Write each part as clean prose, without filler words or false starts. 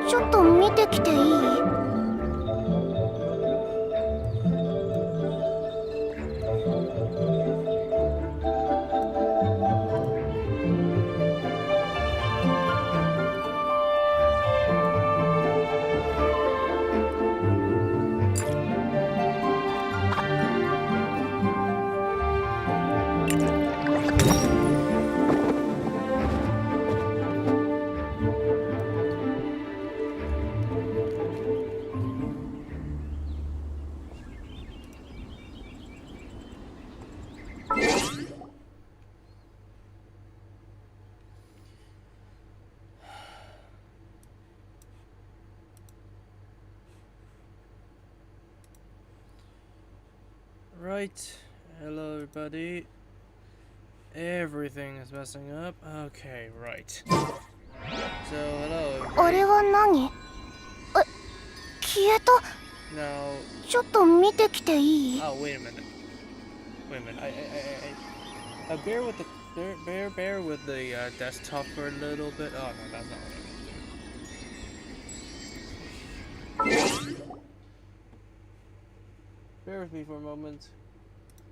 ちょっと見てきていい？Right, hello everybody. Everything is messing up. Okay, right. So, hello あれ everybody. は何？え、消えた。 Now, ちょっと見てきていい？ oh wait a minute. Wait a minute. Bear with the bear with the desktop for a little bit. Oh no, that's not what I meant. Bear with me for a moment.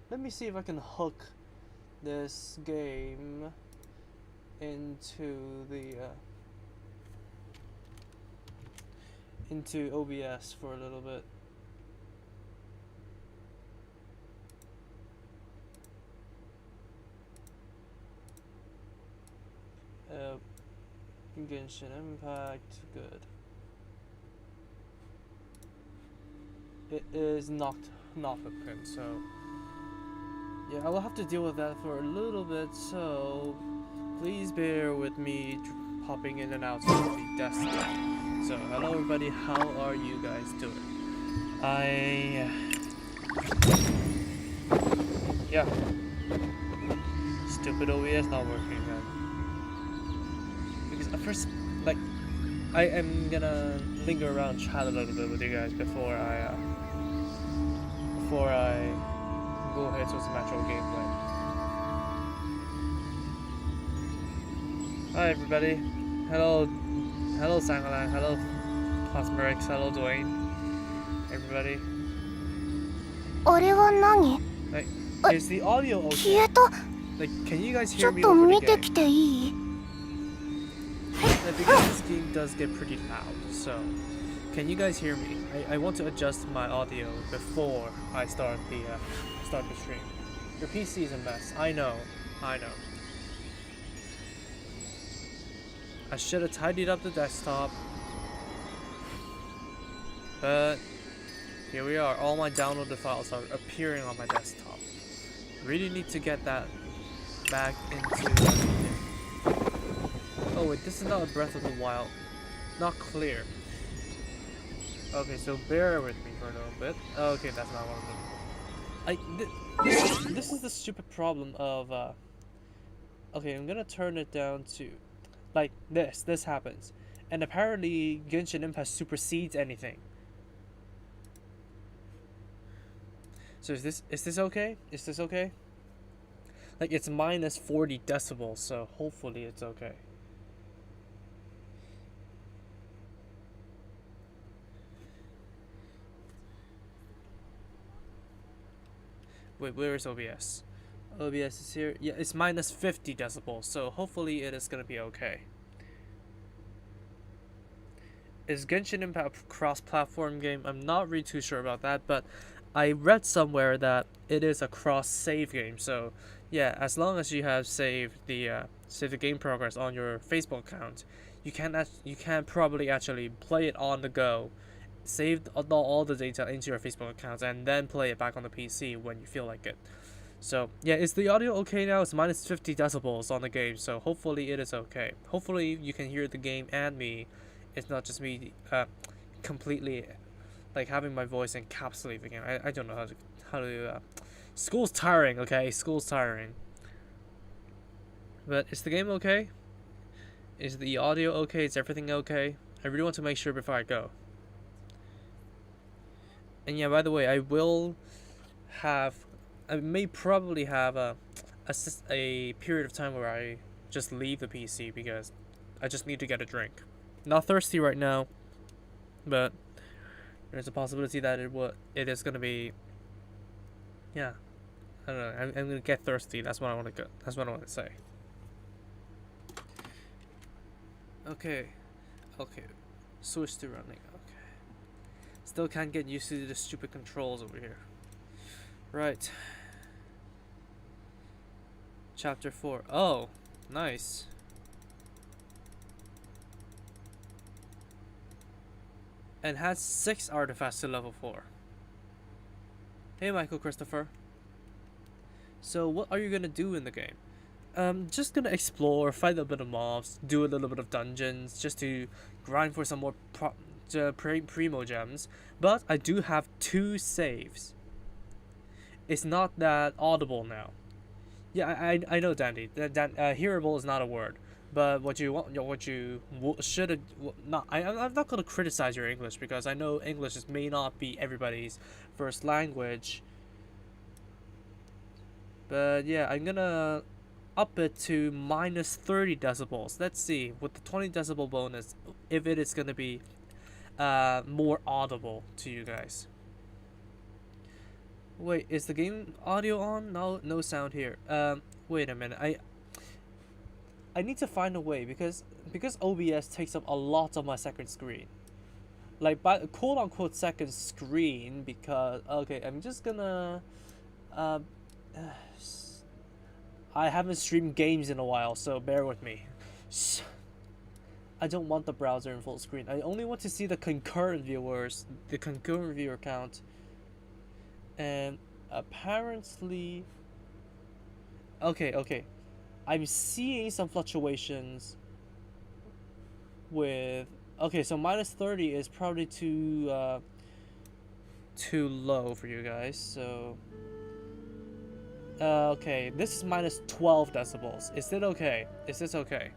Let me see if I can hook this game into the into OBS for a little bit. Genshin Impact, good. It is not hooked, so yeah, I will have to deal with that for a little bit. So please bear with me popping in and out of the desktop. So hello everybody, how are you guys doing? Yeah, stupid OBS not working then. Because at first, like, I am gonna linger around, chat a little bit with you guys before I go ahead to some actual gameplay. Hi everybody, hello Sangalang, hello Cosmerix, hello Dwayne, everybody. あれは何？ Like, is the audio 消 okay? えた。 Like, can you guys ちょ hear っ me と over 見 the て game? きていい？ Like, because this game does get pretty loud, so can you guys hear me? I want to adjust my audio before I start the stream. Your PC is a mess. I know. I should have tidied up the desktop, but here we are. All my downloaded files are appearing on my desktop. Really need to get that back into. Oh wait, this is not a Breath of the Wild. Not clear. Okay, so bear with me for a little bit. Okay, that's not one of them. This is the stupid problem of okay, I'm gonna turn it down to like this. This happens, and apparently Genshin Impact supersedes anything. So is this okay? Is this okay? Like, it's minus 40 decibels, so hopefully it's okay. Wait, where is OBS? OBS is here. Yeah, it's minus 50 decibels, so hopefully it is gonna be okay. Is Genshin Impact a cross-platform game? I'm not really too sure about that, but I read somewhere that it is a cross-save game. So yeah, as long as you have saved the game progress on your Facebook account, you can probably actually play it on the go, save all the data into your Facebook account, and then play it back on the PC when you feel like it. So yeah, is the audio okay now? It's minus 50 decibels on the game, so hopefully it is okay. Hopefully you can hear the game and me. It's not just me completely like having my voice encapsulating it. I don't know how to school's tiring, okay? School's tiring. But is the game okay? Is the audio okay? Is everything okay? I really want to make sure before I go. And yeah, by the way, I may probably have a period of time where I just leave the PC because I just need to get a drink. Not thirsty right now, but there's a possibility that it is gonna be, yeah. I don't know. I'm gonna get thirsty. That's what I want to go. That's what I want to say. Okay, okay. Switch to running. Okay. Still can't get used to the stupid controls over here. Right. Chapter 4. Oh, nice. And has 6 artifacts to level 4. Hey, Michael Christopher. So, what are you gonna do in the game? Just gonna explore, fight a bit of mobs, do a little bit of dungeons, just to grind for some more primo gems. But I do have 2 saves. It's not that audible now. Yeah, I know, Dandy. Hearable is not a word. But what you should not. I'm not gonna criticize your English because I know English may not be everybody's first language. But yeah, I'm gonna up it to minus 30 decibels. Let's see with the 20 decibel bonus if it is gonna be more audible to you guys. Wait, is the game audio on? No sound here. Wait a minute. I need to find a way because OBS takes up a lot of my second screen. Like by quote unquote second screen because okay, I'm just gonna I haven't streamed games in a while, so bear with me. I don't want the browser in full screen. I only want to see the concurrent viewers, the concurrent viewer count. And apparently okay. I'm seeing some fluctuations with okay, so minus 30 is probably too low for you guys, so okay, this is minus 12 decibels. Is it okay? Is this okay?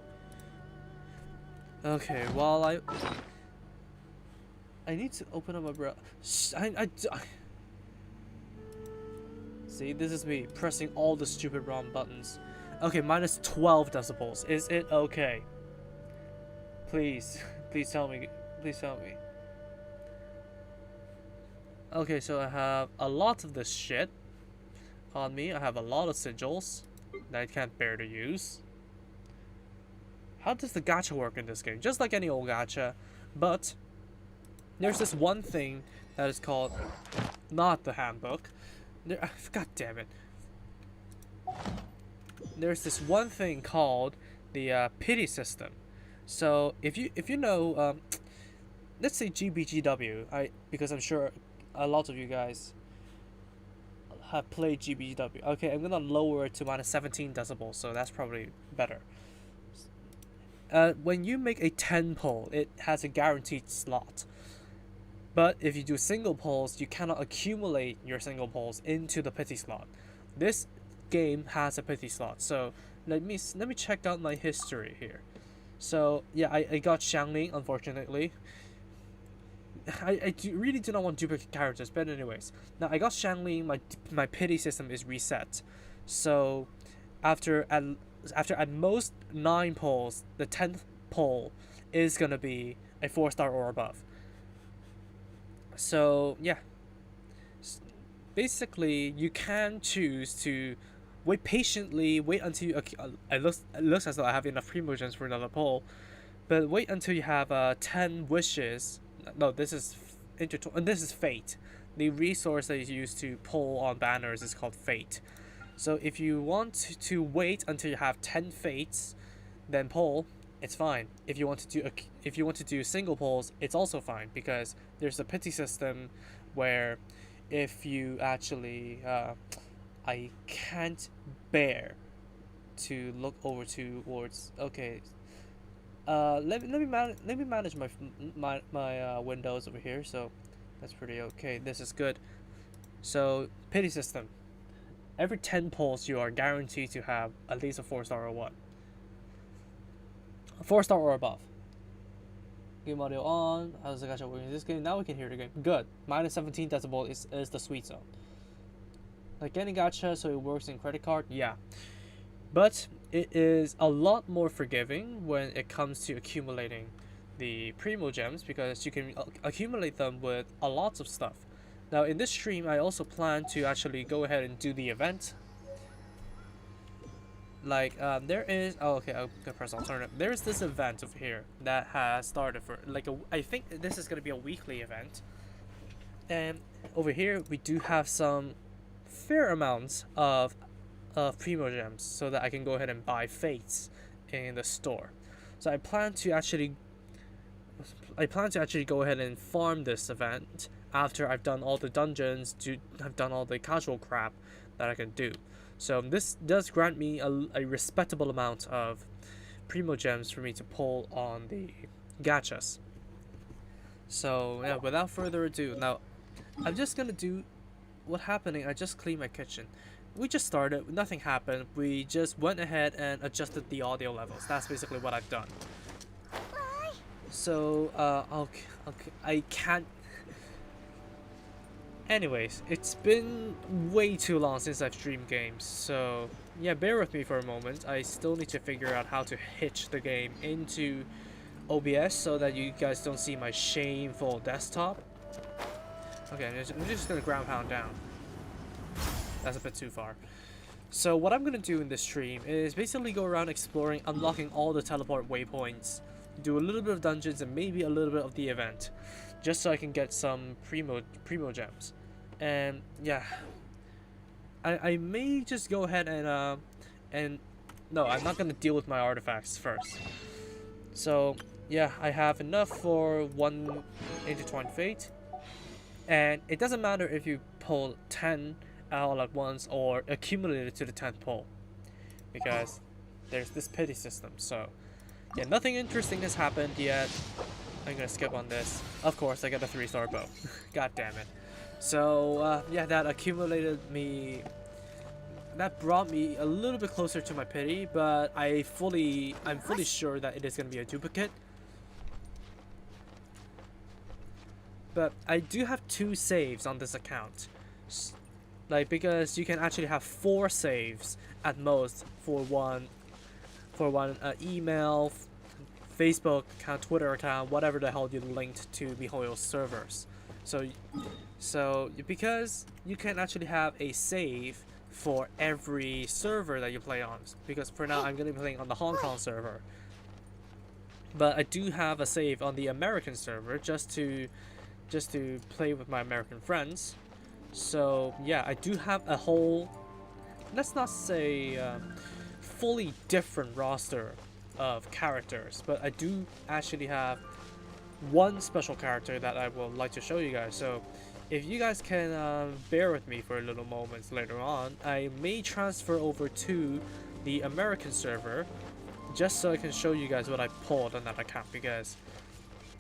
Okay, while I need to open up my browser. See, this is me pressing all the stupid wrong buttons. Okay, minus 12 decibels. Is it okay? Please, please tell me. Please tell me. Okay, so I have a lot of this shit on me. I have a lot of sigils that I can't bear to use. How does the gacha work in this game? Just like any old gacha, but there's this one thing that is called not the handbook. God damn it. There's this one thing called the pity system. So if you know, let's say GBGW, because I'm sure a lot of you guys have played GBGW. Okay, I'm gonna lower it to minus 17 decibels, so that's probably better. When you make a 10 pull, it has a guaranteed slot. But if you do single pulls, you cannot accumulate your single pulls into the pity slot. This game has a pity slot, so let me check out my history here. So yeah, I got Xiangling, unfortunately. I really do not want duplicate characters, but anyways, now I got Xiangling. My pity system is reset, so after at most 9 pulls, the 10th pull is gonna be a 4-star or above. So yeah, basically you can choose to wait patiently, wait until you, it looks as though I have enough primogens for another pull, but wait until you have 10 wishes. No, this is this is fate. The resource that is used to pull on banners is called fate. So if you want to wait until you have 10 fates, then pull, it's fine. If you want to do single pulls, it's also fine because there's a pity system where if you actually I can't bear to look over towards. Okay, let me manage my windows over here. So that's pretty okay. This is good. So pity system. Every 10 pulls, you are guaranteed to have at least a 4-star or one. 4-star or above. Game audio on. How's the gacha working in this game? Now we can hear the game. Good. Minus 17 decibel is the sweet zone. Like any gacha, so it works in credit card? Yeah. But it is a lot more forgiving when it comes to accumulating the Primo Gems because you can accumulate them with a lots of stuff. Now in this stream, I also plan to actually go ahead and do the event. Like there is, oh okay, I'm gonna press alternative. There's this event over here that has started for like I think this is gonna be a weekly event. And over here we do have some fair amounts of Primo Gems so that I can go ahead and buy fates in the store. So I plan to actually go ahead and farm this event after I've done all the dungeons, I've done all the casual crap that I can do. So this does grant me a respectable amount of Primo Gems for me to pull on the gachas. So yeah, without further ado, now I'm just gonna do what happening. I just cleaned my kitchen. We just started, nothing happened. We just went ahead and adjusted the audio levels. That's basically what I've done. So okay, I can't. Anyways, it's been way too long since I've streamed games, so yeah, bear with me for a moment. I still need to figure out how to hitch the game into OBS so that you guys don't see my shameful desktop. Okay, I'm just gonna ground pound down. That's a bit too far. So what I'm gonna do in this stream is basically go around exploring, unlocking all the teleport waypoints, do a little bit of dungeons and maybe a little bit of the event, just so I can get some Primo Gems. And yeah, I may just go ahead and no, I'm not gonna deal with my artifacts first. So yeah, I have enough for one intertwined fate, and it doesn't matter if you pull 10 all at once or accumulate it to the 10th pull, because there's this pity system. So yeah, nothing interesting has happened yet. I'm gonna skip on this. Of course, I got a 3-star bow. God damn it. So yeah, that accumulated me. That brought me a little bit closer to my pity, but I'm fully sure that it is gonna be a duplicate. But I do have 2 saves on this account, like because you can actually have 4 saves at most for one email, Facebook account, Twitter account, whatever the hell you linked to MiHoYo's servers. So because you can actually have a save for every server that you play on, because for now I'm going to be playing on the Hong Kong server, but I do have a save on the American server just to play with my American friends. So yeah, I do have a whole, let's not say fully different roster of characters, but I do actually have one special character that I would like to show you guys. So if you guys can bear with me for a little moments later on, I may transfer over to the American server just so I can show you guys what I pulled on that account, because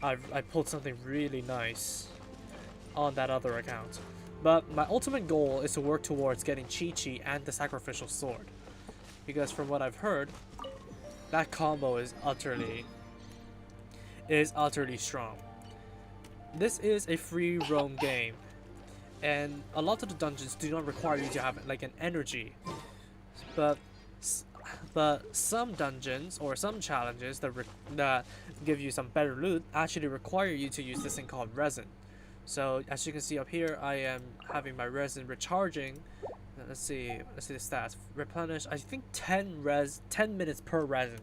I pulled something really nice on that other account. But my ultimate goal is to work towards getting Chi-Chi and the Sacrificial Sword, because from what I've heard, that combo is utterly strong. This is a free roam game, and a lot of the dungeons do not require you to have like an energy, but some dungeons or some challenges that give you some better loot actually require you to use this thing called resin. So as you can see up here, I am having my resin recharging. Let's see the stats. Replenish, I think 10 minutes per resin.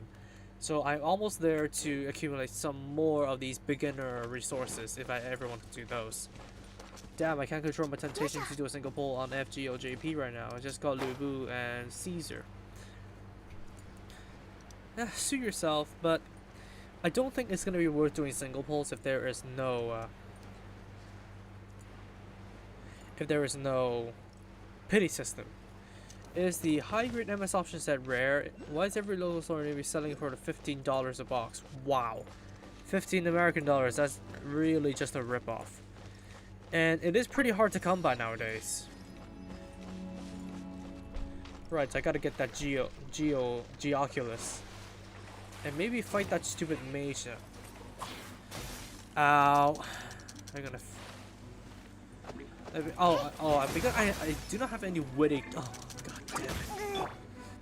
So I'm almost there to accumulate some more of these beginner resources if I ever want to do those. Damn, I can't control my temptation to do a single pull on FGOJP right now. I just got Lubu and Caesar. Suit yourself, but I don't think it's gonna be worth doing single pulls if there is no pity system. Is the high grade MS option set rare? Why is every local store maybe selling for the $15 a box? Wow, 15 American dollars. That's really just a ripoff, and it is pretty hard to come by nowadays. Right, so I gotta get that Geoculus, and maybe fight that stupid mage. Ow! I'm gonna. Oh, because I do not have any witty. Oh, god damn it.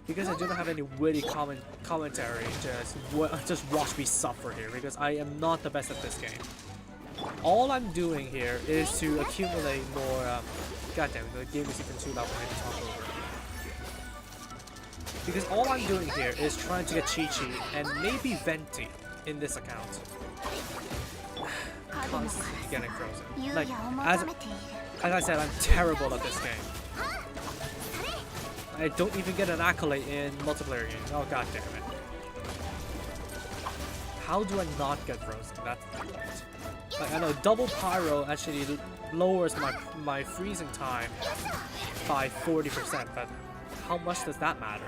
because I do not have any witty commentary, just watch me suffer here, because I am not the best at this game. All I'm doing here is to accumulate more. Goddamn, the game is even too loud for me to talk over. Because all I'm doing here is trying to get Chi-Chi and maybe Venti in this account. Constantly getting frozen. Like, as I said, I'm terrible at this game. I don't even get an accolade in multiplayer games. Oh god damn it. How do I not get frozen? That's the point. Like, I know double pyro actually lowers my freezing time by 40%, but how much does that matter?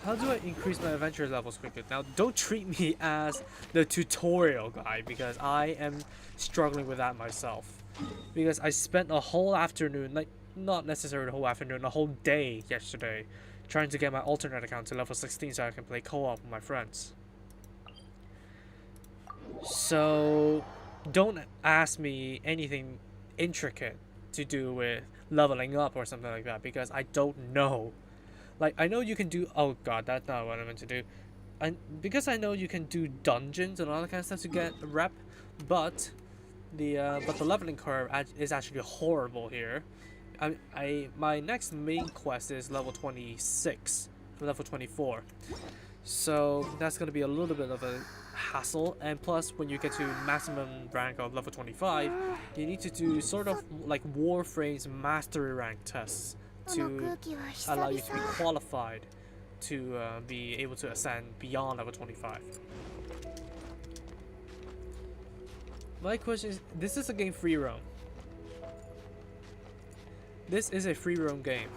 How do I increase my adventure levels quicker? Now, don't treat me as the tutorial guy, because I am struggling with that myself. Because I spent a whole afternoon, like, not necessarily the whole afternoon, a whole day yesterday, trying to get my alternate account to level 16 so I can play co-op with my friends. So, don't ask me anything intricate to do with leveling up or something like that, because I don't know. Like, I know you can do... Oh god, that's not what I meant to do. Because I know you can do dungeons and all that kind of stuff to get a rep, but the leveling curve is actually horrible here. My next main quest is level 26, level 24. So that's going to be a little bit of a hassle, and plus when you get to maximum rank of level 25, you need to do sort of like Warframe's mastery rank tests to allow you to be qualified to be able to ascend beyond level 25. My question is, this is a game free roam. This is a free roam game.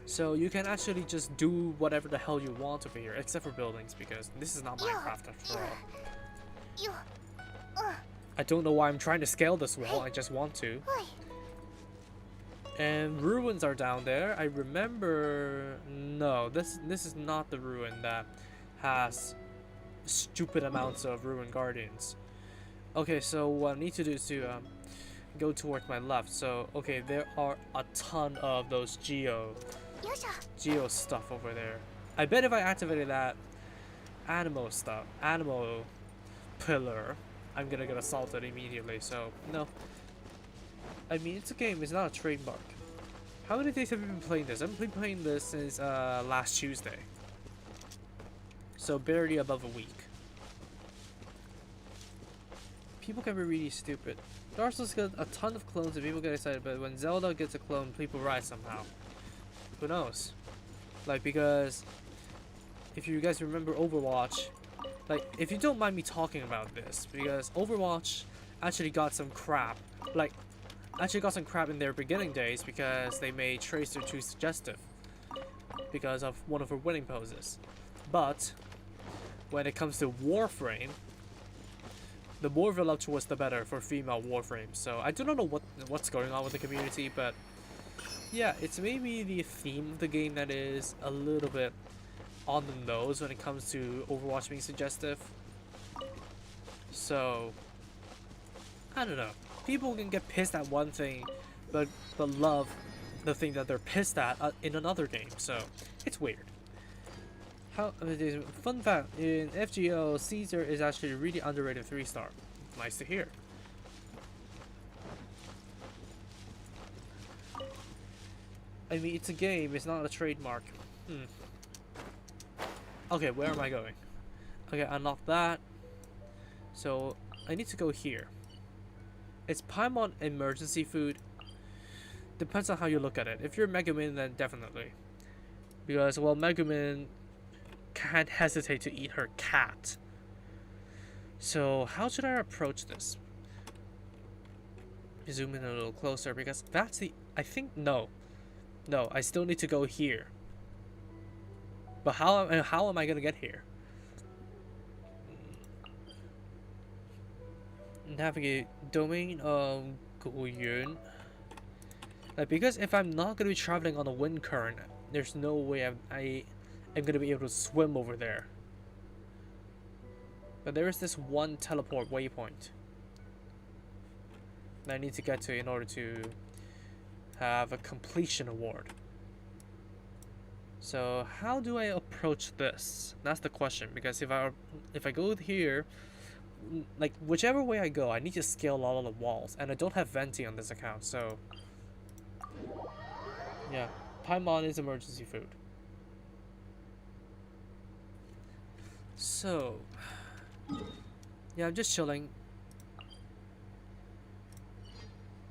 So you can actually just do whatever the hell you want over here, except for buildings, because this is not Minecraft after all. I don't know why I'm trying to scale this wall, I just want to. And ruins are down there. I remember... No, this is not the ruin that has stupid amounts of ruin guardians. Okay, so what I need to do is to go towards my left. So, okay, there are a ton of those geo stuff over there. I bet if I activated that animal pillar, I'm gonna get assaulted immediately. So, no. I mean, it's a game, it's not a trademark. How many days have you been playing this? I've been playing this since last Tuesday. So barely above a week. People can be really stupid. Dark Souls got a ton of clones and people get excited, but when Zelda gets a clone, people rise somehow. Who knows? Like, because if you guys remember Overwatch, like, if you don't mind me talking about this, because Overwatch actually got some crap. Like, actually got some crap in their beginning days because they made Tracer too suggestive because of one of her winning poses. But when it comes to Warframe, the more voluptuous the better for female Warframe. So I do not know what's going on with the community, but yeah, it's maybe the theme of the game that is a little bit on the nose when it comes to Overwatch being suggestive. So I don't know. People can get pissed at one thing, but love the thing that they're pissed at in another game. So it's weird. Fun fact: in FGO, Caesar is actually a really underrated 3-star. Nice to hear. I mean, it's a game. It's not a trademark. Okay, where am I going? Okay, unlock that. So I need to go here. Is Paimon emergency food? Depends on how you look at it. If you're Megumin, then definitely. Because, well, Megumin can't hesitate to eat her cat. So, how should I approach this? Zoom in a little closer, because that's the... I think, no. No, I still need to go here. But how am I going to get here? Navigate domain of Guyun. Like, because if I'm not gonna be traveling on a wind current, there's no way I am gonna be able to swim over there. But there is this one teleport waypoint. that I need to get to in order to have a completion award. So how do I approach this? That's the question, because if I go here, like whichever way I go, I need to scale a lot of the walls, and I don't have venting on this account, so yeah, Paimon is emergency food. So yeah, I'm just chilling.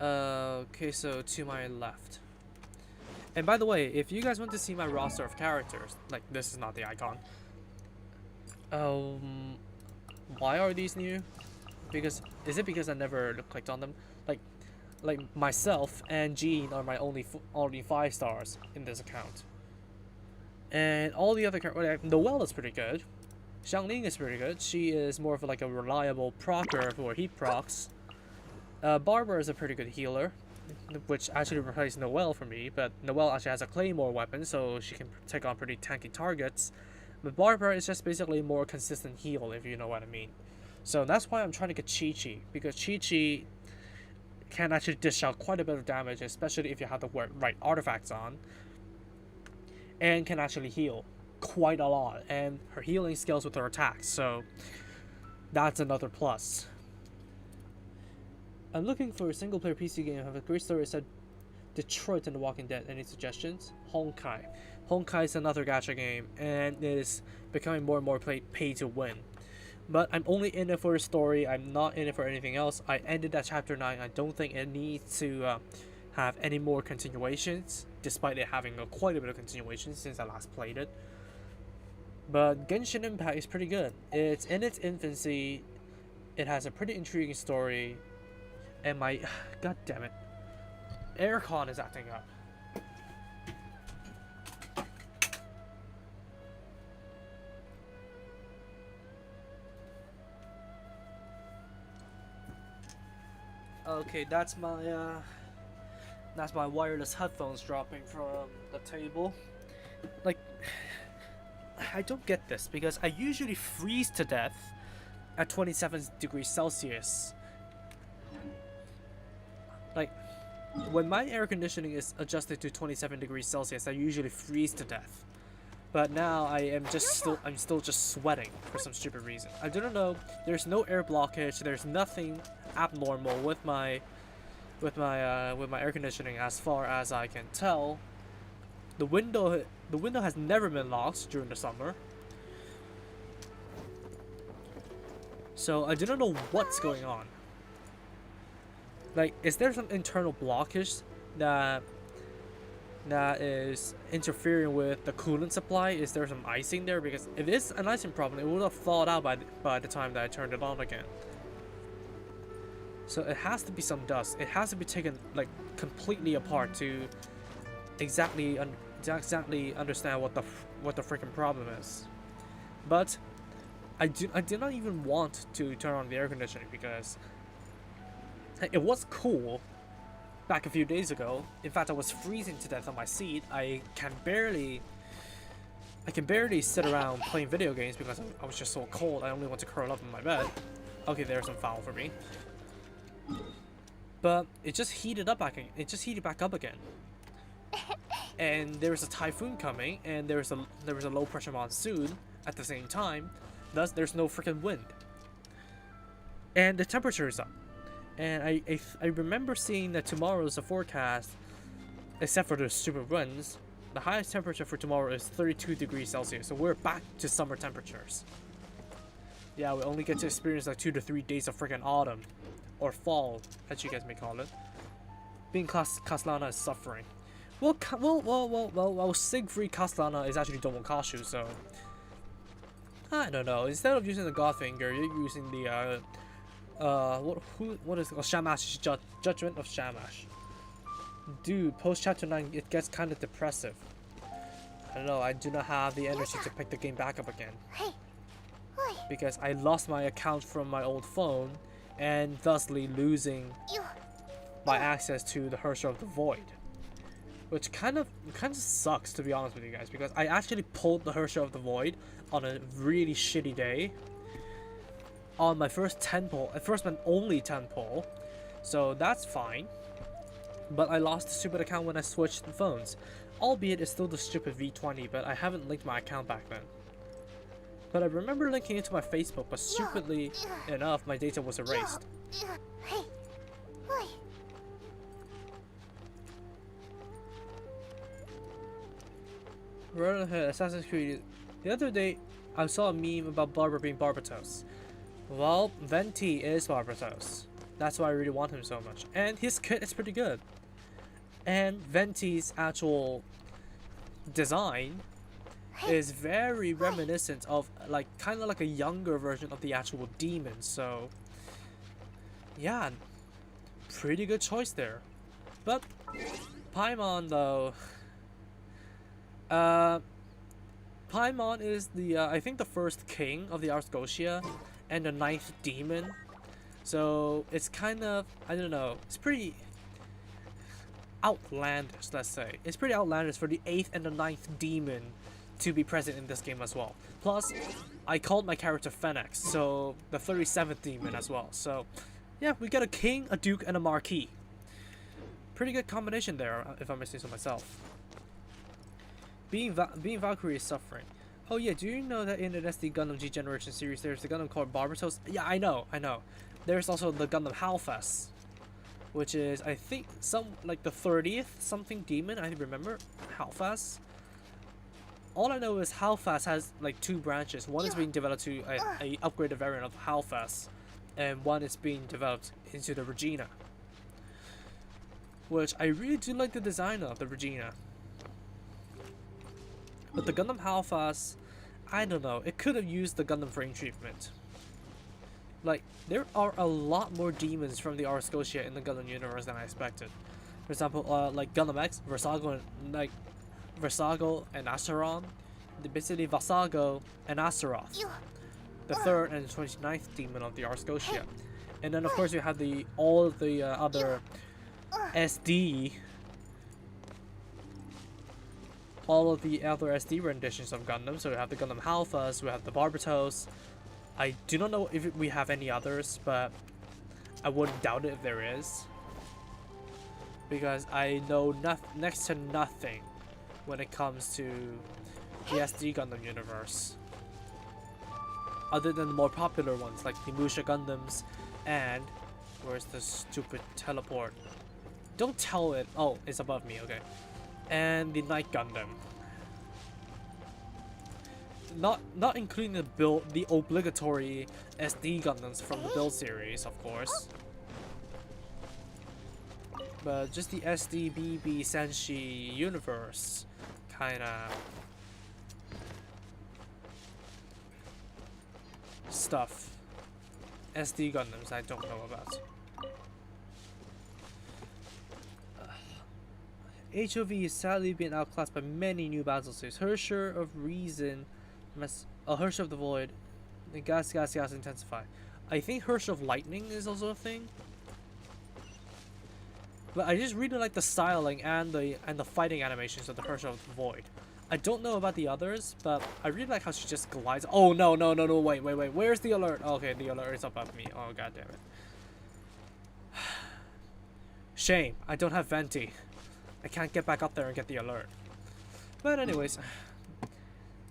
Okay, so to my left. And by the way, if you guys want to see my roster of characters, like this is not the icon. Why are these new? Because is it because I never clicked on them? Like myself and Jean are my only 5 stars in this account. And all the other characters, Noelle is pretty good. Xiangling is pretty good. She is more of like a reliable procer for heat procs. Barbara is a pretty good healer, which actually replaced Noelle for me, but Noelle actually has a claymore weapon, so she can take on pretty tanky targets. But Barbara is just basically a more consistent heal, if you know what I mean. So that's why I'm trying to get Chi-Chi, because Chi-Chi can actually dish out quite a bit of damage, especially if you have the right artifacts on, and can actually heal quite a lot, and her healing scales with her attacks, so that's another plus. I'm looking for a single-player PC game have a great story set Detroit and The Walking Dead. Any suggestions? Honkai. Honkai is another gacha game, and it is becoming more and more pay to win. But I'm only in it for the story. I'm not in it for anything else. I ended at chapter 9. I don't think it needs to have any more continuations, despite it having quite a bit of continuations since I last played it. But Genshin Impact is pretty good. It's in its infancy. It has a pretty intriguing story. And my... God damn it. Aircon is acting up. Okay, that's my wireless headphones dropping from the table. Like, I don't get this, because I usually freeze to death at 27 degrees Celsius. Like, when my air conditioning is adjusted to 27 degrees Celsius, I usually freeze to death. But now I'm still just sweating for some stupid reason. I don't know. There's no air blockage. There's nothing abnormal with my air conditioning as far as I can tell. The window has never been locked during the summer. So I do not know what's going on. Like, is there some internal blockage that is interfering with the coolant supply? Is there some icing there? Because if it's an icing problem, it would have thawed out by the time that I turned it on again. So it has to be some dust. It has to be taken like completely apart to exactly understand what the freaking problem is. But I did not even want to turn on the air conditioning because it was cool back a few days ago. In fact, I was freezing to death on my seat. I can barely sit around playing video games because I was just so cold. I only want to curl up in my bed. Okay, there's some foul for me. But it just heated up back. It just heated back up again. And there was a typhoon coming, and there was a low pressure monsoon at the same time. Thus, there's no freaking wind. And the temperature is up. And I remember seeing that tomorrow is the forecast, except for the stupid winds. The highest temperature for tomorrow is 32 degrees Celsius, so we're back to summer temperatures. Yeah, we only get to experience like 2 to 3 days of freaking autumn, or fall, as you guys may call it. Being Castellana is suffering. Well, Siegfried Castellana is actually Domokashu, so I don't know. Instead of using the God Finger, you're using the what is it called? Shamash, Judgment of Shamash. Dude, post chapter 9 it gets kind of depressive. I don't know, I do not have the energy to pick the game back up again. Because I lost my account from my old phone, and thusly losing my access to the Herrscher of the Void. Which kind of sucks, to be honest with you guys, because I actually pulled the Herrscher of the Void on a really shitty day. On my first 10 pull, first and only 10 pull. So that's fine. But I lost the stupid account when I switched phones. Albeit it's still the stupid V20, but I haven't linked my account back then. But I remember linking it to my Facebook, but stupidly enough, my data was erased. Hey. Oi. Right ahead, Assassin's Creed. The other day, I saw a meme about Barber being Barbatos. Well, Venti is Barbatos. That's why I really want him so much. And his kit is pretty good. And Venti's actual design is very reminiscent of, like, kind of like a younger version of the actual demon. So, yeah, pretty good choice there. But Paimon, though, Paimon is the I think the first king of the Ars Gotia and the 9th demon. So it's kind of, I don't know, it's pretty outlandish, let's say. It's pretty outlandish for the 8th and the 9th demon to be present in this game as well. Plus, I called my character Phoenix, so the 37th demon as well. So yeah, we got a king, a duke, and a marquis. Pretty good combination there, if I'm saying so myself. Being Valkyrie is suffering. Oh yeah, do you know that in the SD Gundam G Generation series there's a Gundam called Barbatos? Yeah, I know. There's also the Gundam Halfas, which is, I think, like the 30th something demon, I remember. Halfas. All I know is Halfas has like 2 branches. One is being developed to a upgraded variant of Halfas, and one is being developed into the Regina. Which I really do like the design of the Regina. But the Gundam Halfas, I don't know, it could have used the Gundam frame treatment. Like, there are a lot more demons from the Ars Gotia in the Gundam universe than I expected. For example, like Gundam X, Versago, and Acheron. Basically Vasago and Azeroth. The 3rd and 29th demon of the Ars Gotia. And then of course we have all of the other SD. All of the other SD renditions of Gundam. So we have the Gundam Halfas, we have the Barbatos. I do not know if we have any others, but I wouldn't doubt it if there is. Because I know next to nothing when it comes to the SD Gundam universe. Other than the more popular ones like the Musha Gundams and... Where's the stupid teleport? Don't tell it. Oh, it's above me, okay. And the Night Gundam. Not including the obligatory SD Gundams from the build series, of course. But just the SD BB Senshi universe kinda stuff. SD Gundams I don't know about. HOV is sadly being outclassed by many new battle suits. Hersher of Reason, Hersher of the Void, and Gas Intensify. I think Hersher of Lightning is also a thing. But I just really like the styling and the fighting animations of the Hersher of the Void. I don't know about the others, but I really like how she just glides. Oh no, wait. Where's the alert? Okay, the alert is above me. Oh god damn it. Shame, I don't have Venti. I can't get back up there and get the alert. But anyways,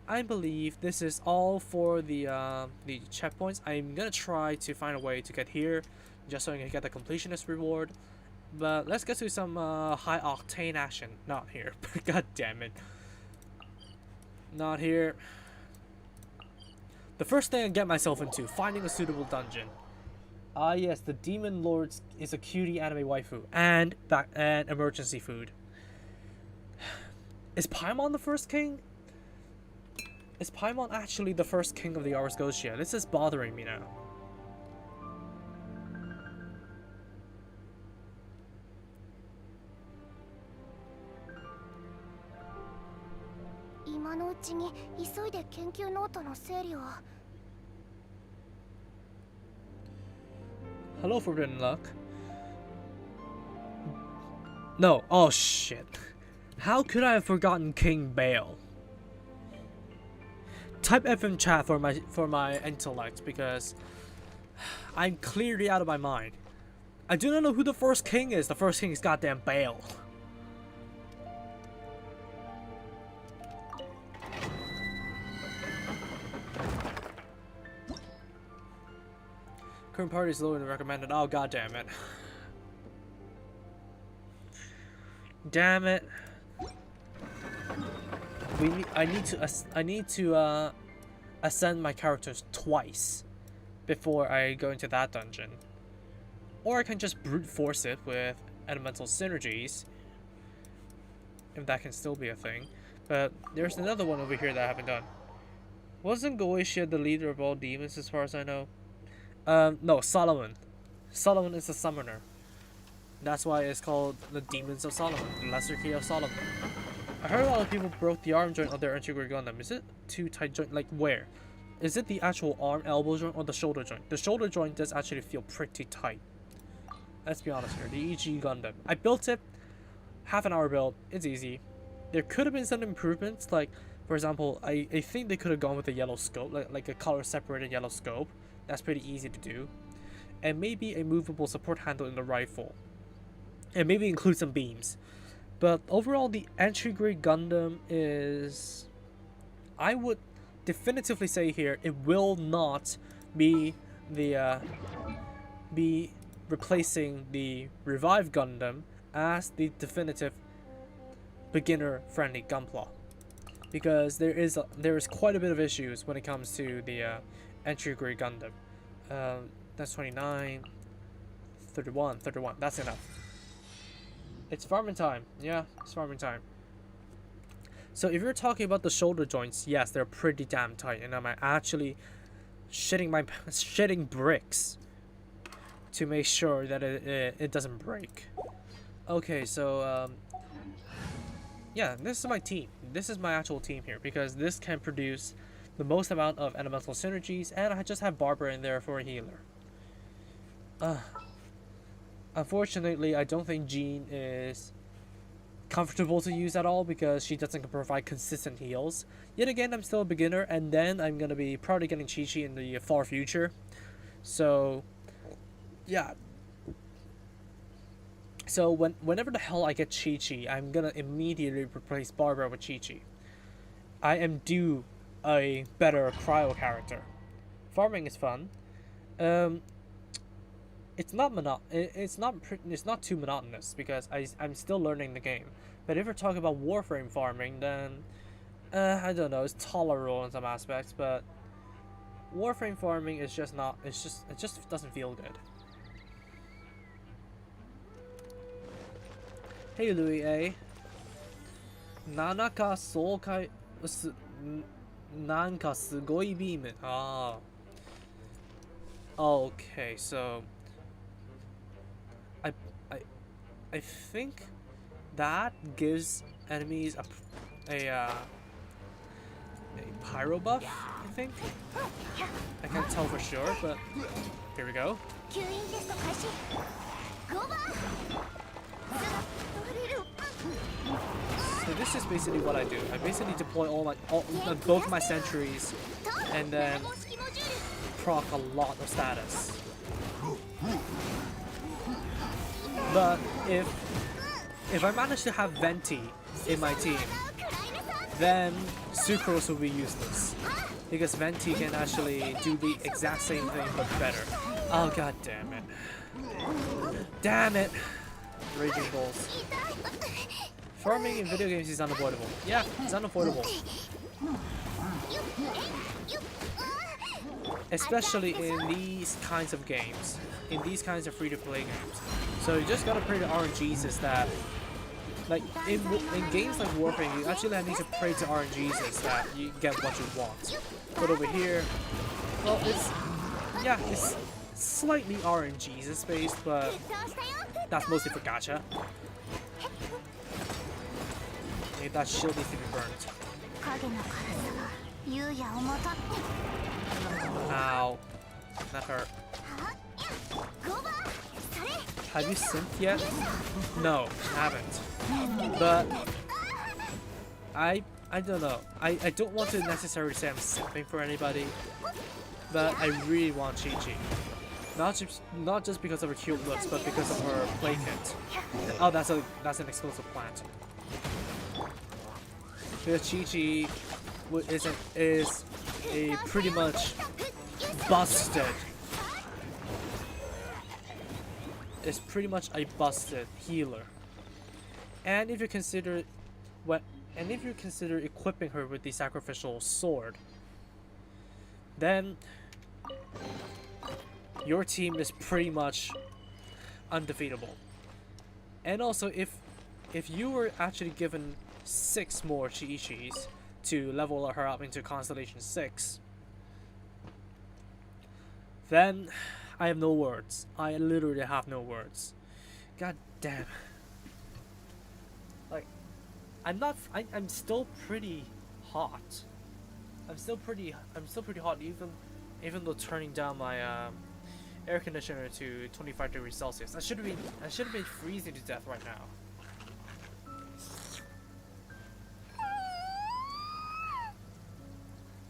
I believe this is all for the checkpoints. I'm gonna try to find a way to get here, just so I can get the completionist reward. But let's get to some high octane action. Not here. God damn it. Not here. The first thing I get myself into, finding a suitable dungeon. Ah yes, the Demon Lord is a cutie anime waifu and emergency food. Is Paimon the first king? Is Paimon actually the first king of the Ars Gotia? This is bothering me now. Hello, Forbidden Luck. No, oh shit. How could I have forgotten King Bale? Type FM chat for my intellect because I'm clearly out of my mind. I do not know who the first king is. The first king is goddamn Bale. Current party is lower than recommended. Oh, god damn it. Damn it. I need to ascend my characters twice before I go into that dungeon. Or I can just brute force it with elemental synergies, if that can still be a thing. But there's another one over here that I haven't done. Wasn't Goetia the leader of all demons as far as I know? No, Solomon. Solomon is a summoner. That's why it's called the Demons of Solomon, the Lesser Key of Solomon. I heard a lot of people broke the arm joint of their Antigua Gundam. Is it too tight joint? Like where? Is it the actual arm elbow joint or the shoulder joint? The shoulder joint does actually feel pretty tight. Let's be honest here. The EG Gundam. I built it. Half an hour build. It's easy. There could have been some improvements. Like, for example, I think they could have gone with a yellow scope. Like a color separated yellow scope. That's pretty easy to do. And maybe a movable support handle in the rifle. And maybe include some beams. But overall, the entry grade Gundam is... I would definitively say here, it will not be the... be replacing the Revive Gundam as the definitive beginner-friendly Gunpla. Because there is quite a bit of issues when it comes to the entry grade Gundam. That's 29, 31, that's enough. It's farming time. Yeah, it's farming time. So if you're talking about the shoulder joints, yes, they're pretty damn tight, and I'm actually shitting bricks to make sure that it doesn't break. Okay, so yeah, this is my team. This is my actual team here, because this can produce the most amount of elemental synergies, and I just have Barbara in there for a healer. Unfortunately, I don't think Jean is comfortable to use at all because she doesn't provide consistent heals. Yet again, I'm still a beginner, and then I'm gonna be probably getting Chi-Chi in the far future. So, yeah. So whenever the hell I get Chi-Chi, I'm gonna immediately replace Barbara with Chi-Chi. I am due a better cryo character. Farming is fun. It's not too monotonous because I'm still learning the game. But if we're talking about Warframe farming, then I don't know, it's tolerable in some aspects, but Warframe farming is just not. It just doesn't feel good. Hey Louis A. Nanaka Soukai Nanka Sugoi Beam. Ah. Okay, so I think that gives enemies a pyro buff, I think. I can't tell for sure, but here we go. So this is basically what I do. I basically deploy both my sentries and then proc a lot of status. But if I manage to have Venti in my team, then Sucrose will be useless. Because Venti can actually do the exact same thing but better. Oh god damn it. Damn it! Raging Bulls. Farming in video games is unavoidable. Yeah, it's unavoidable. Especially in these kinds of games. In these kinds of free-to-play games. So you just gotta pray to RNGs that, like, in games like Warframe, you actually need to pray to RNGs that you get what you want. But over here, well, it's slightly RNGs based, but that's mostly for Gacha. Maybe that shield needs to be burnt. Ow. That hurt. Have you synced yet? No, I haven't. But I don't know. I don't want to necessarily say I'm simping for anybody, but I really want Chi-Chi. Not just because of her cute looks, but because of her play kit. Oh, that's an explosive plant. Because Chi-Chi is a pretty much busted. Is pretty much a busted healer. And if you consider equipping her with the sacrificial sword, then your team is pretty much undefeatable. And also, if you were actually given 6 more Chi-Chis to level her up into Constellation 6, then I have no words. I literally have no words. God damn. Like, I'm still pretty hot. I'm still pretty hot, even though turning down my air conditioner to 25 degrees Celsius. I should have been freezing to death right now.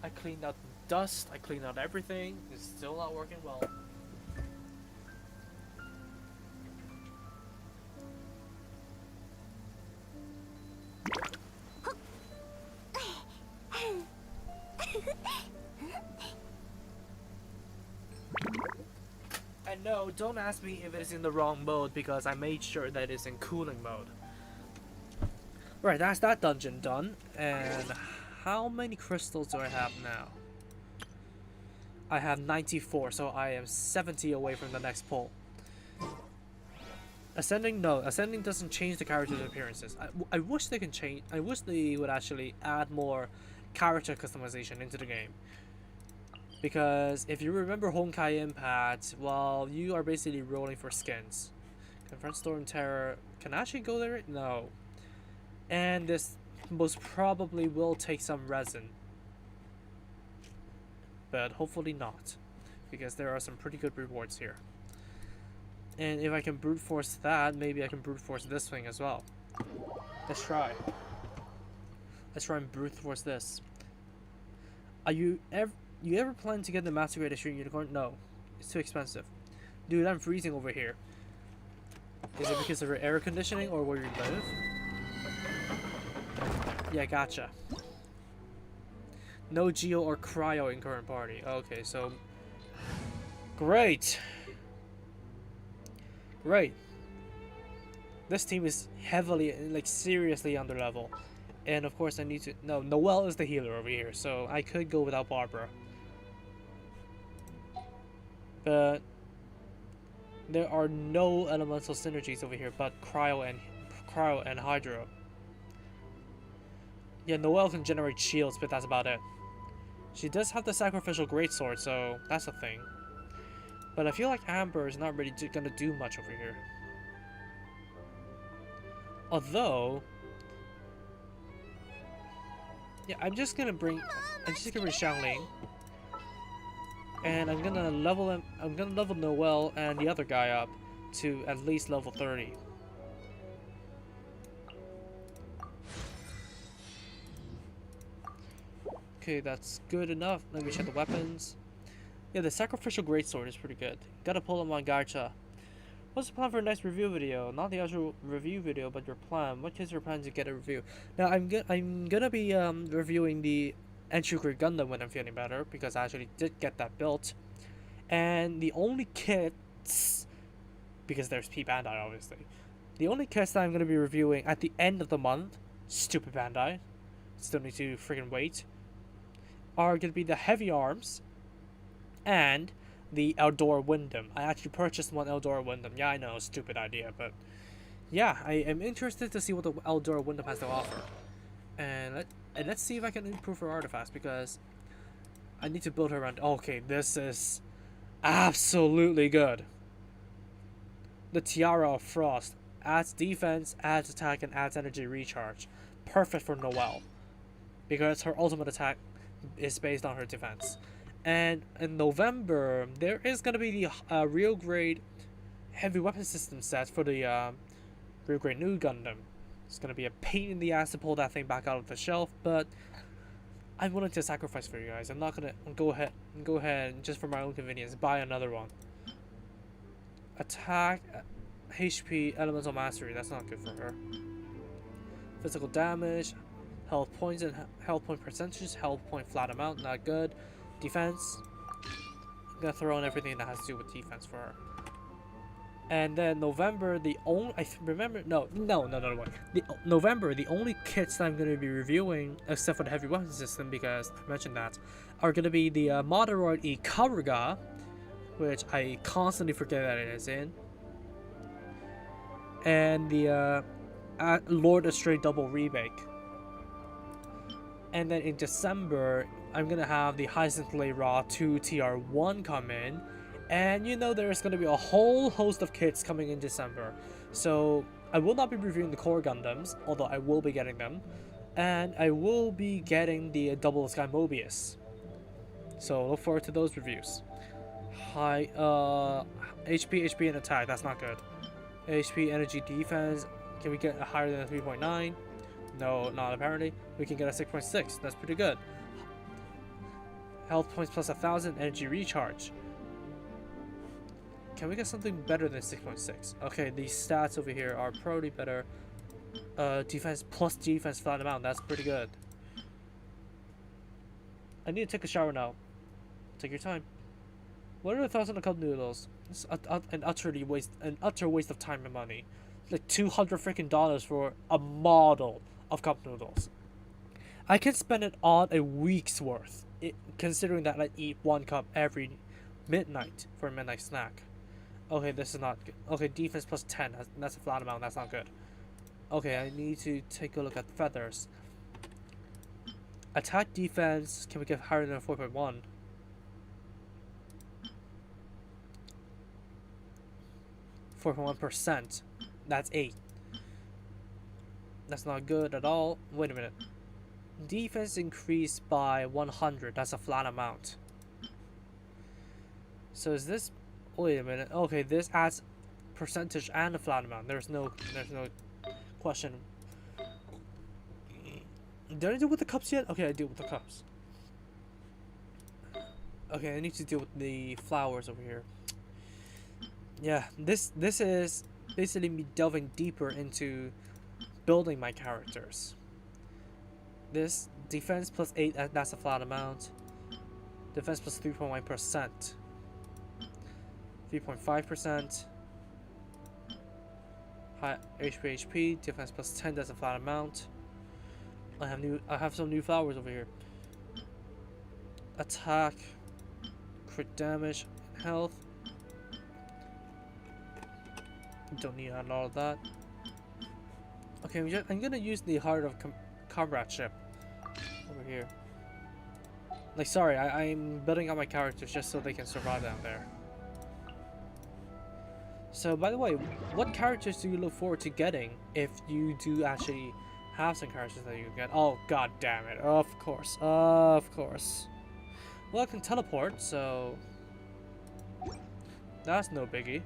I cleaned out the dust, I cleaned out everything. It's still not working well. And no, don't ask me if it is in the wrong mode because I made sure that it's in cooling mode. Right, that's that dungeon done. And how many crystals do I have now? I have 94, so I am 70 away from the next pull. Ascending, no. Ascending doesn't change the character's appearances. I wish they can change. I wish they would actually add more character customization into the game. Because if you remember Honkai Impact, well, you are basically rolling for skins. Confront Storm Terror can I actually go there? No. And this most probably will take some resin. But hopefully not. Because there are some pretty good rewards here. And if I can brute force that, maybe I can brute force this thing as well. Let's try. Let's try and brute force this. Are you ever plan to get the Master Grade Extreme Unicorn? No. It's too expensive. Dude, I'm freezing over here. Is it because of your air conditioning or where you live? Yeah, gotcha. No Geo or Cryo in current party. Okay, so... Great! Great. This team is heavily, like, seriously under level. And of course I need to... No, Noelle is the healer over here, so I could go without Barbara. But... there are no elemental synergies over here but Cryo and Hydro. Yeah, Noelle can generate shields, but that's about it. She does have the sacrificial greatsword, so that's a thing. But I feel like Amber is not really gonna do much over here. Although... yeah, I'm just gonna bring Xiangling. And I'm gonna level Noelle and the other guy up to at least level 30. Okay, that's good enough. Let me check the weapons. Yeah, the sacrificial greatsword is pretty good. Gotta pull them on Gacha. What's the plan for a next review video? Not the actual review video, but your plan. What is your plan to get a review? Now, I'm gonna be reviewing the Entry Grade Gundam when I'm feeling better, because I actually did get that built. And the only kits, because there's P Bandai obviously, the only kits that I'm gonna be reviewing at the end of the month, stupid Bandai, still need to freaking wait, are gonna be the heavy arms and the Eldora Windham. I actually purchased one Eldora Windham. Yeah, I know, stupid idea, but yeah, I am interested to see what the Eldora Windham has to offer. And let's see if I can improve her artifacts, because I need to build her around. Okay, this is absolutely good. The Tiara of Frost adds defense, adds attack, and adds energy recharge. Perfect for Noelle, because her ultimate attack is based on her defense. And in November, there is going to be the real grade heavy weapon system set for the real grade new Gundam. It's going to be a pain in the ass to pull that thing back out of the shelf, but I'm willing to sacrifice for you guys. I'm not going to go ahead and just for my own convenience buy another one. Attack, HP, Elemental Mastery. That's not good for her. Physical damage, health points and health point percentages, health point flat amount. Not good. Defense. I'm gonna throw in everything that has to do with defense for her. And then November, the only November, the only kits that I'm going to be reviewing, except for the heavy weapon system, because I mentioned that, are going to be the Moderoid Ikaruga, which I constantly forget that it is in, and the Lord Astray Double Remake. And then in December, I'm going to have the Hyacinth Raw 2 TR1 come in. And you know there's going to be a whole host of kits coming in December. So I will not be reviewing the core Gundams, although I will be getting them. And I will be getting the Double Sky Mobius. So look forward to those reviews. High HP and attack, that's not good. HP, energy, defense, can we get a higher than a 3.9? No, not apparently. We can get a 6.6, that's pretty good. Health points plus 1,000, energy recharge. Can we get something better than 6.6? Okay, these stats over here are probably better. Defense plus defense flat amount. That's pretty good. I need to take a shower now. Take your time. What are your thoughts on the cup noodles? It's an utter waste of time and money. Like $200 freaking dollars for a model of cup noodles. I can spend it on a week's worth, considering that I eat one cup every midnight for a midnight snack. Okay, this is not good. Okay, defense plus 10. That's a flat amount. That's not good. Okay, I need to take a look at feathers. Attack defense. Can we get higher than 4.1? %. That's 8. That's not good at all. Wait a minute. Defense increased by 100. That's a flat amount. So is this... Wait a minute. Okay, this adds percentage and a flat amount. There's no question. Did I deal with the cups yet? Okay, I deal with the cups. Okay, I need to deal with the flowers over here. Yeah, this is basically me delving deeper into building my characters. This defense plus 8, that's a flat amount. Defense plus 3.1%. 3.5%. High HP, defense plus 10, that's a flat amount. I have some new flowers over here. Attack, crit damage, health. Don't need a lot of that. Okay, I'm gonna use the Heart of Comradeship over here. Like, sorry, I'm building up my characters just so they can survive down there. So, by the way, what characters do you look forward to getting if you do actually have some characters that you can get? Oh, god damn it. Of course. Of course. Well, I can teleport, so... that's no biggie.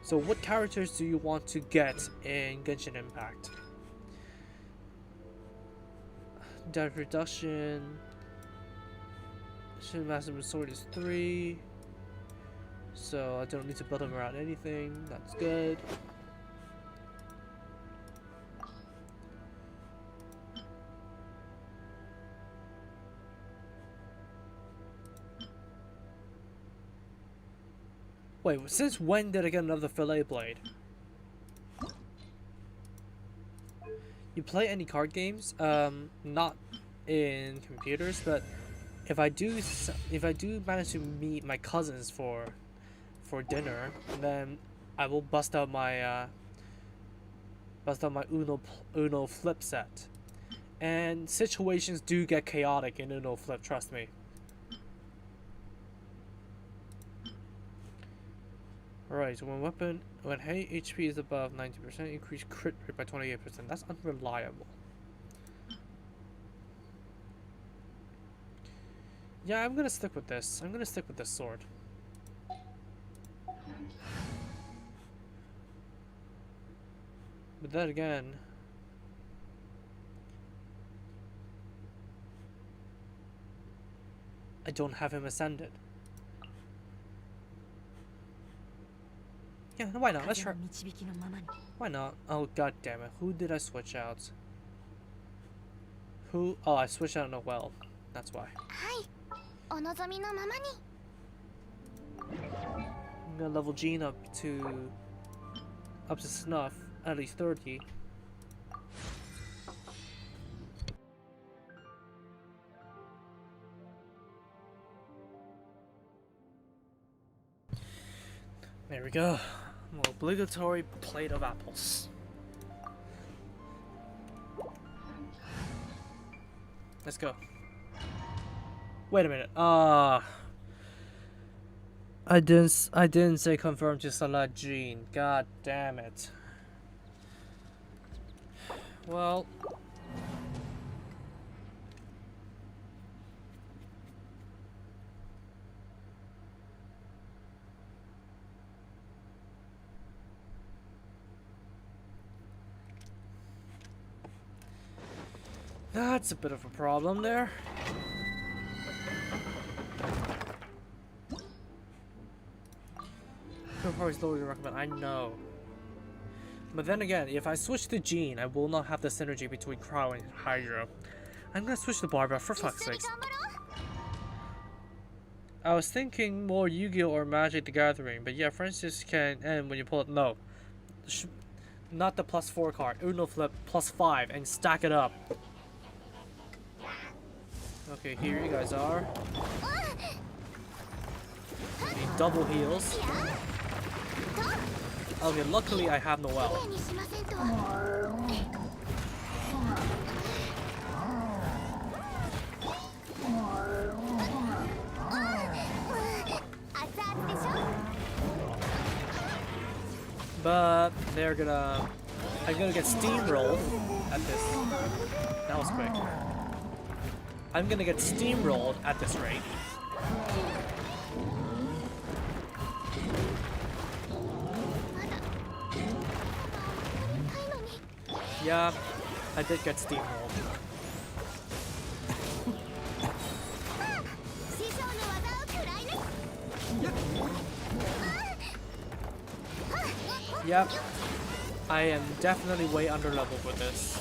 So, what characters do you want to get in Genshin Impact? Death reduction. Maximum sword is 3. So I don't need to build them around anything. That's good. Wait, since when did I get another fillet blade? You play any card games? Not in computers, but if I do manage to meet my cousins for dinner, then I will bust out my Uno flip set. And situations do get chaotic in Uno flip, trust me. Alright, so when HP is above 90%, increase crit rate by 28%. That's unreliable. Yeah, I'm gonna stick with this. I'm gonna stick with this sword. But then again, I don't have him ascended. Yeah, why not? Let's try. Why not? Oh, god damn it. Who did I switch out? Who? Oh, I switched out Noel. That's why. I'm gonna level Jean up to snuff, at least 30. There we go. Obligatory plate of apples. Let's go. Wait a minute. I didn't say confirm to select Jean. God damn it. Well, that's a bit of a problem there. Is lower than recommend. I know. But then again, if I switch to Jean, I will not have the synergy between Crow and Hydro. I'm gonna switch to Barbara for fuck's sakes. I was thinking more Yu-Gi-Oh or Magic the Gathering, but yeah, Francis can end when you pull it. No. Not the +4 card. Uno flip +5 and stack it up. Okay, here you guys are. Need double heals. Okay, luckily I have Noel. But I'm gonna get steamrolled at this. That was quick. I'm gonna get steamrolled at this rate. Yeah, I did get steamrolled. Yep, I am definitely way under level with this.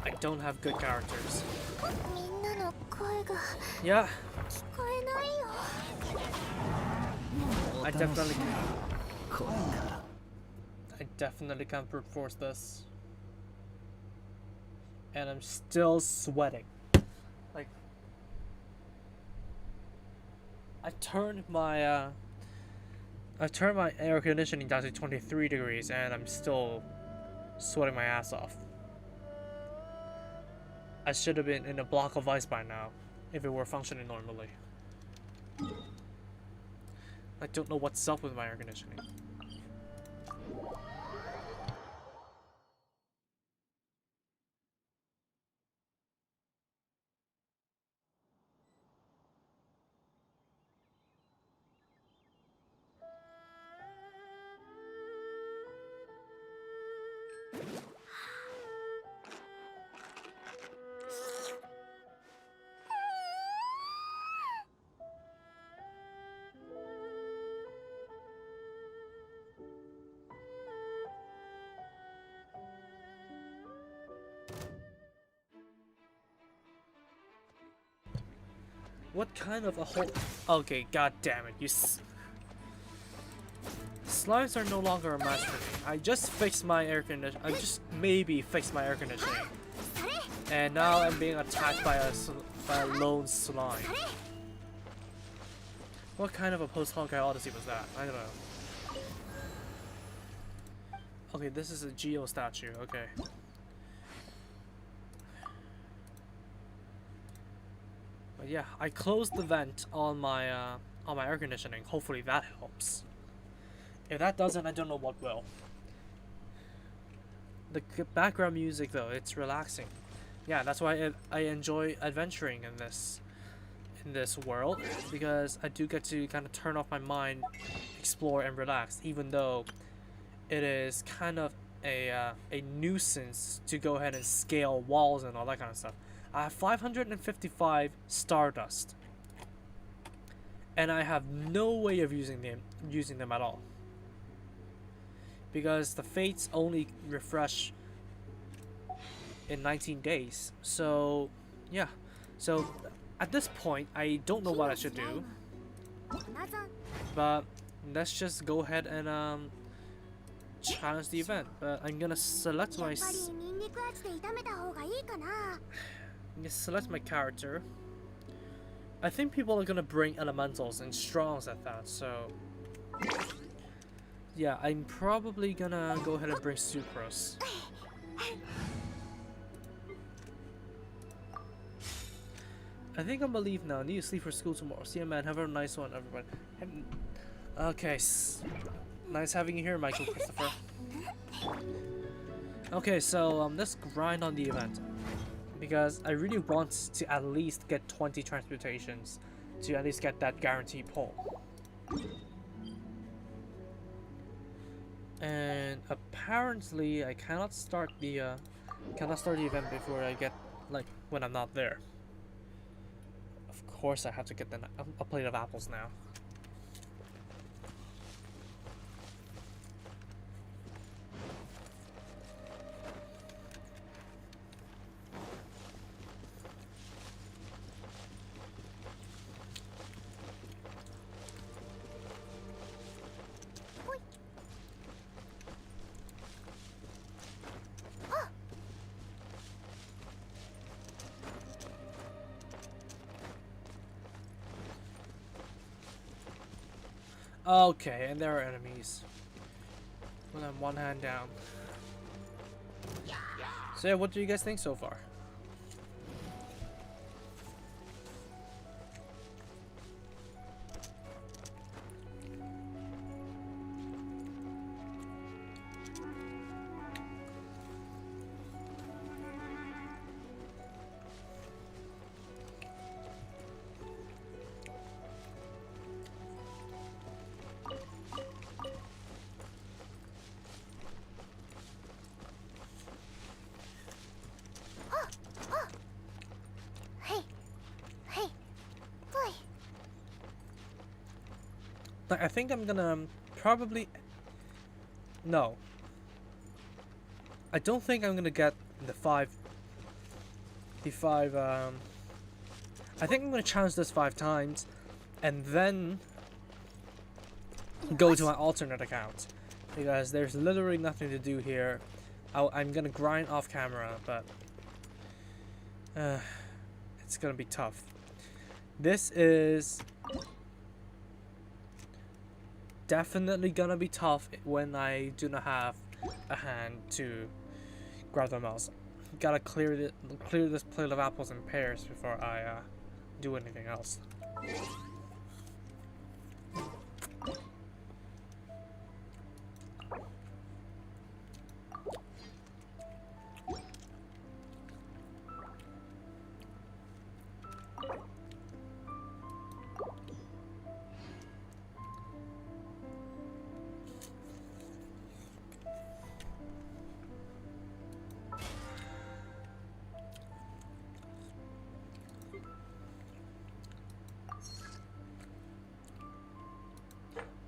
I don't have good characters. Yeah. I definitely can't brute force this. And I'm still sweating. Like, I turned my air conditioning down to 23 degrees and I'm still sweating my ass off. I should have been in a block of ice by now if it were functioning normally. I don't know what's up with my air conditioning. What kind of a whole... Okay, god damn it, you Slimes are no longer a match for me. I just fixed my air conditioning. I just maybe fixed my air conditioning. And now I'm being attacked by a lone slime. What kind of a post-Honkai Odyssey was that? I don't know. Okay, this is a Geo statue, okay. But yeah, I closed the vent on my air conditioning. Hopefully that helps. If that doesn't, I don't know what will. The background music though, it's relaxing. Yeah, that's why I enjoy adventuring in this world, because I do get to kind of turn off my mind, explore and relax, even though it is kind of a nuisance to go ahead and scale walls and all that kind of stuff. I have 555 Stardust, and I have no way of using them at all, because the fates only refresh in 19 days. So yeah, so at this point I don't know what I should do, but let's just go ahead and challenge the event. But I'm gonna select my character. I think people are gonna bring elementals and strongs at that, so yeah, I'm probably gonna go ahead and bring Sucrose. I think I'm gonna leave now. I need to sleep for school tomorrow. See you, man. Have a nice one, everybody. Okay, nice having you here, Michael Christopher. Okay, so let's grind on the event, because I really want to at least get 20 transportations to at least get that guaranteed pull. And apparently I cannot start the event before I get, like, when I'm not there. Of course I have to get a plate of apples now. Okay, and there are enemies. Well, I'm one hand down. So yeah, what do you guys think so far? Like, I think I'm gonna probably... No. I don't think I'm gonna get the five... I think I'm gonna challenge this 5 times, and then go to my alternate account, because there's literally nothing to do here. I'm gonna grind off camera, but it's gonna be tough. This is definitely gonna be tough when I do not have a hand to grab the mouse. Gotta clear this plate of apples and pears before I do anything else.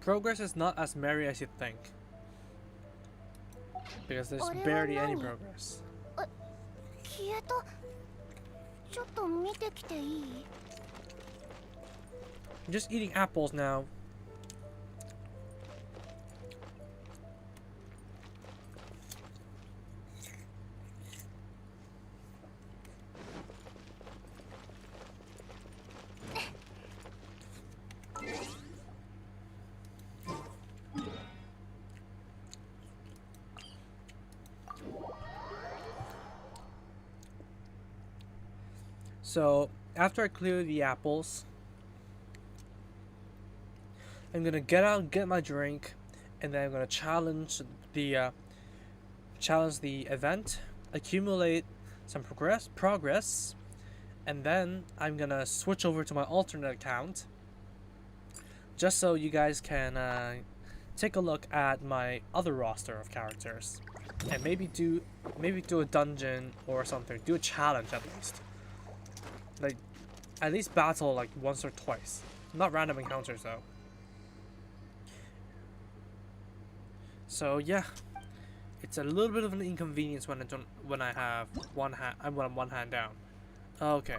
Progress is not as merry as you think, because there's barely any progress. I'm just eating apples now. So after I clear the apples, I'm gonna get out, get my drink, and then I'm gonna challenge the event, accumulate some progress, and then I'm gonna switch over to my alternate account, just so you guys can take a look at my other roster of characters, and maybe do a dungeon or something, do a challenge at least. Like, at least battle like once or twice. Not random encounters though. So yeah, it's a little bit of an inconvenience when I have one hand when I'm one hand down. Okay.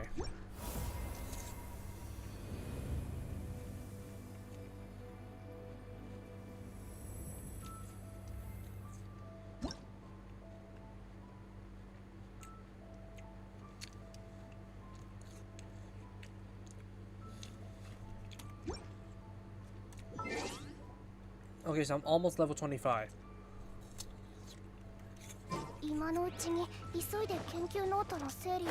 Okay, so I'm almost level 25. 今のうちに急いで研究ノートの整理を。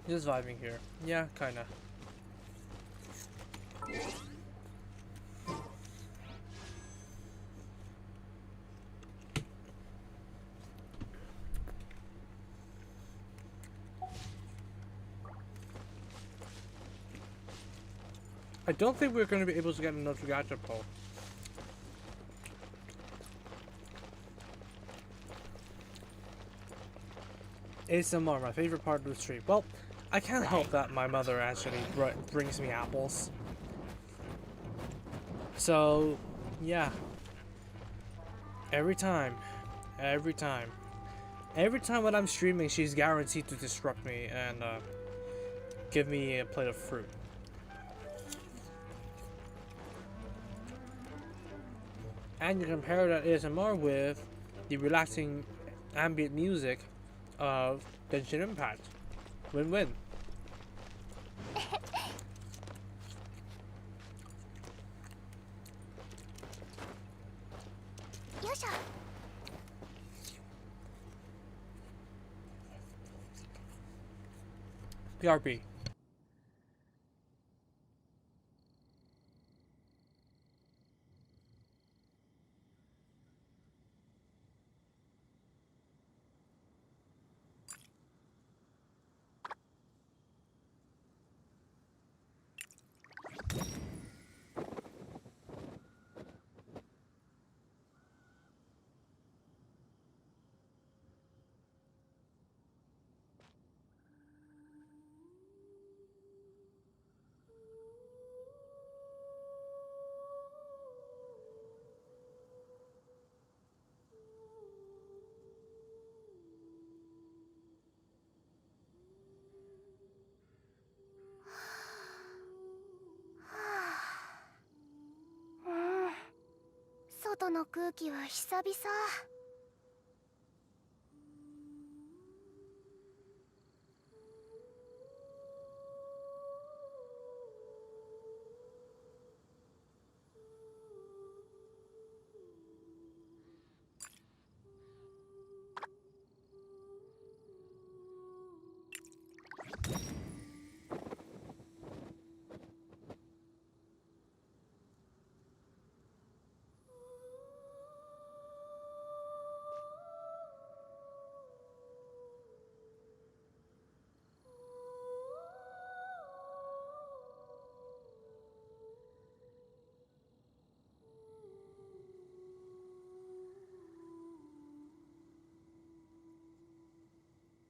Just vibing here. Yeah, kinda. I don't think we're going to be able to get another Gacha pull. ASMR, my favorite part of the stream. Well, I can't help that my mother actually brings me apples. So, yeah. Every time when I'm streaming, she's guaranteed to disrupt me and give me a plate of fruit. And you compare that ASMR with the relaxing ambient music of Genshin Impact. Win-win. よいしょ。PRP.外の空気は久々。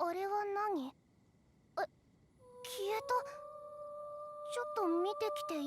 あれは何？え、消えた。ちょっと見てきていい？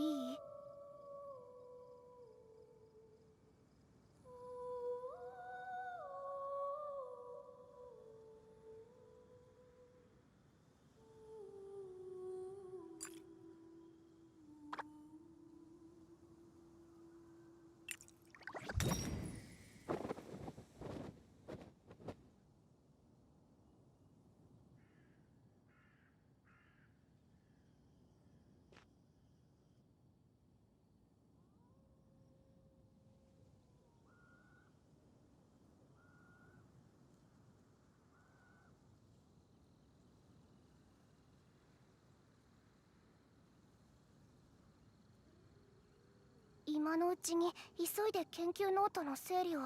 今のうちに急いで研究ノートの整理を。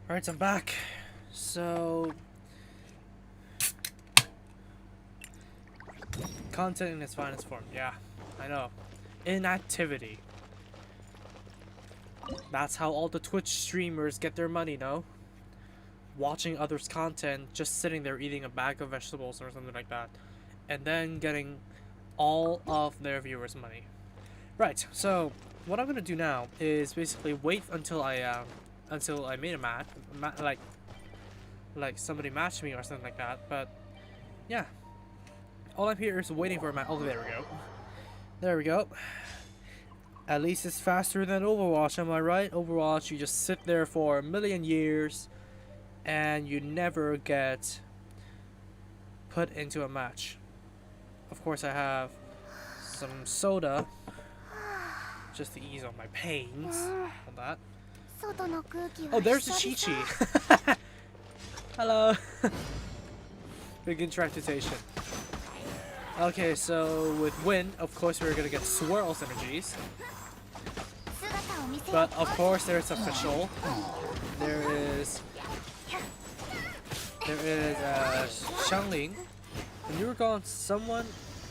Alright, I'm back. So, content in its finest form. Yeah, I know. Inactivity. That's how all the Twitch streamers get their money, no? Watching others' content, just sitting there eating a bag of vegetables or something like that, and then getting all of their viewers' money. Right, so what I'm gonna do now is basically wait until I made a match, like somebody matched me or something like that. But yeah, all I'm here is waiting for a match. Oh, there we go. There we go. At least it's faster than Overwatch, am I right? Overwatch, you just sit there for a million years and you never get put into a match. Of course, I have some soda just to ease on my pains on that. Oh, there's the Chi-Chi. Hello. Big interactation. Okay, so with Wind, of course we're gonna get Swirl synergies. But of course there's official. There is Xiangling. When you were gone, someone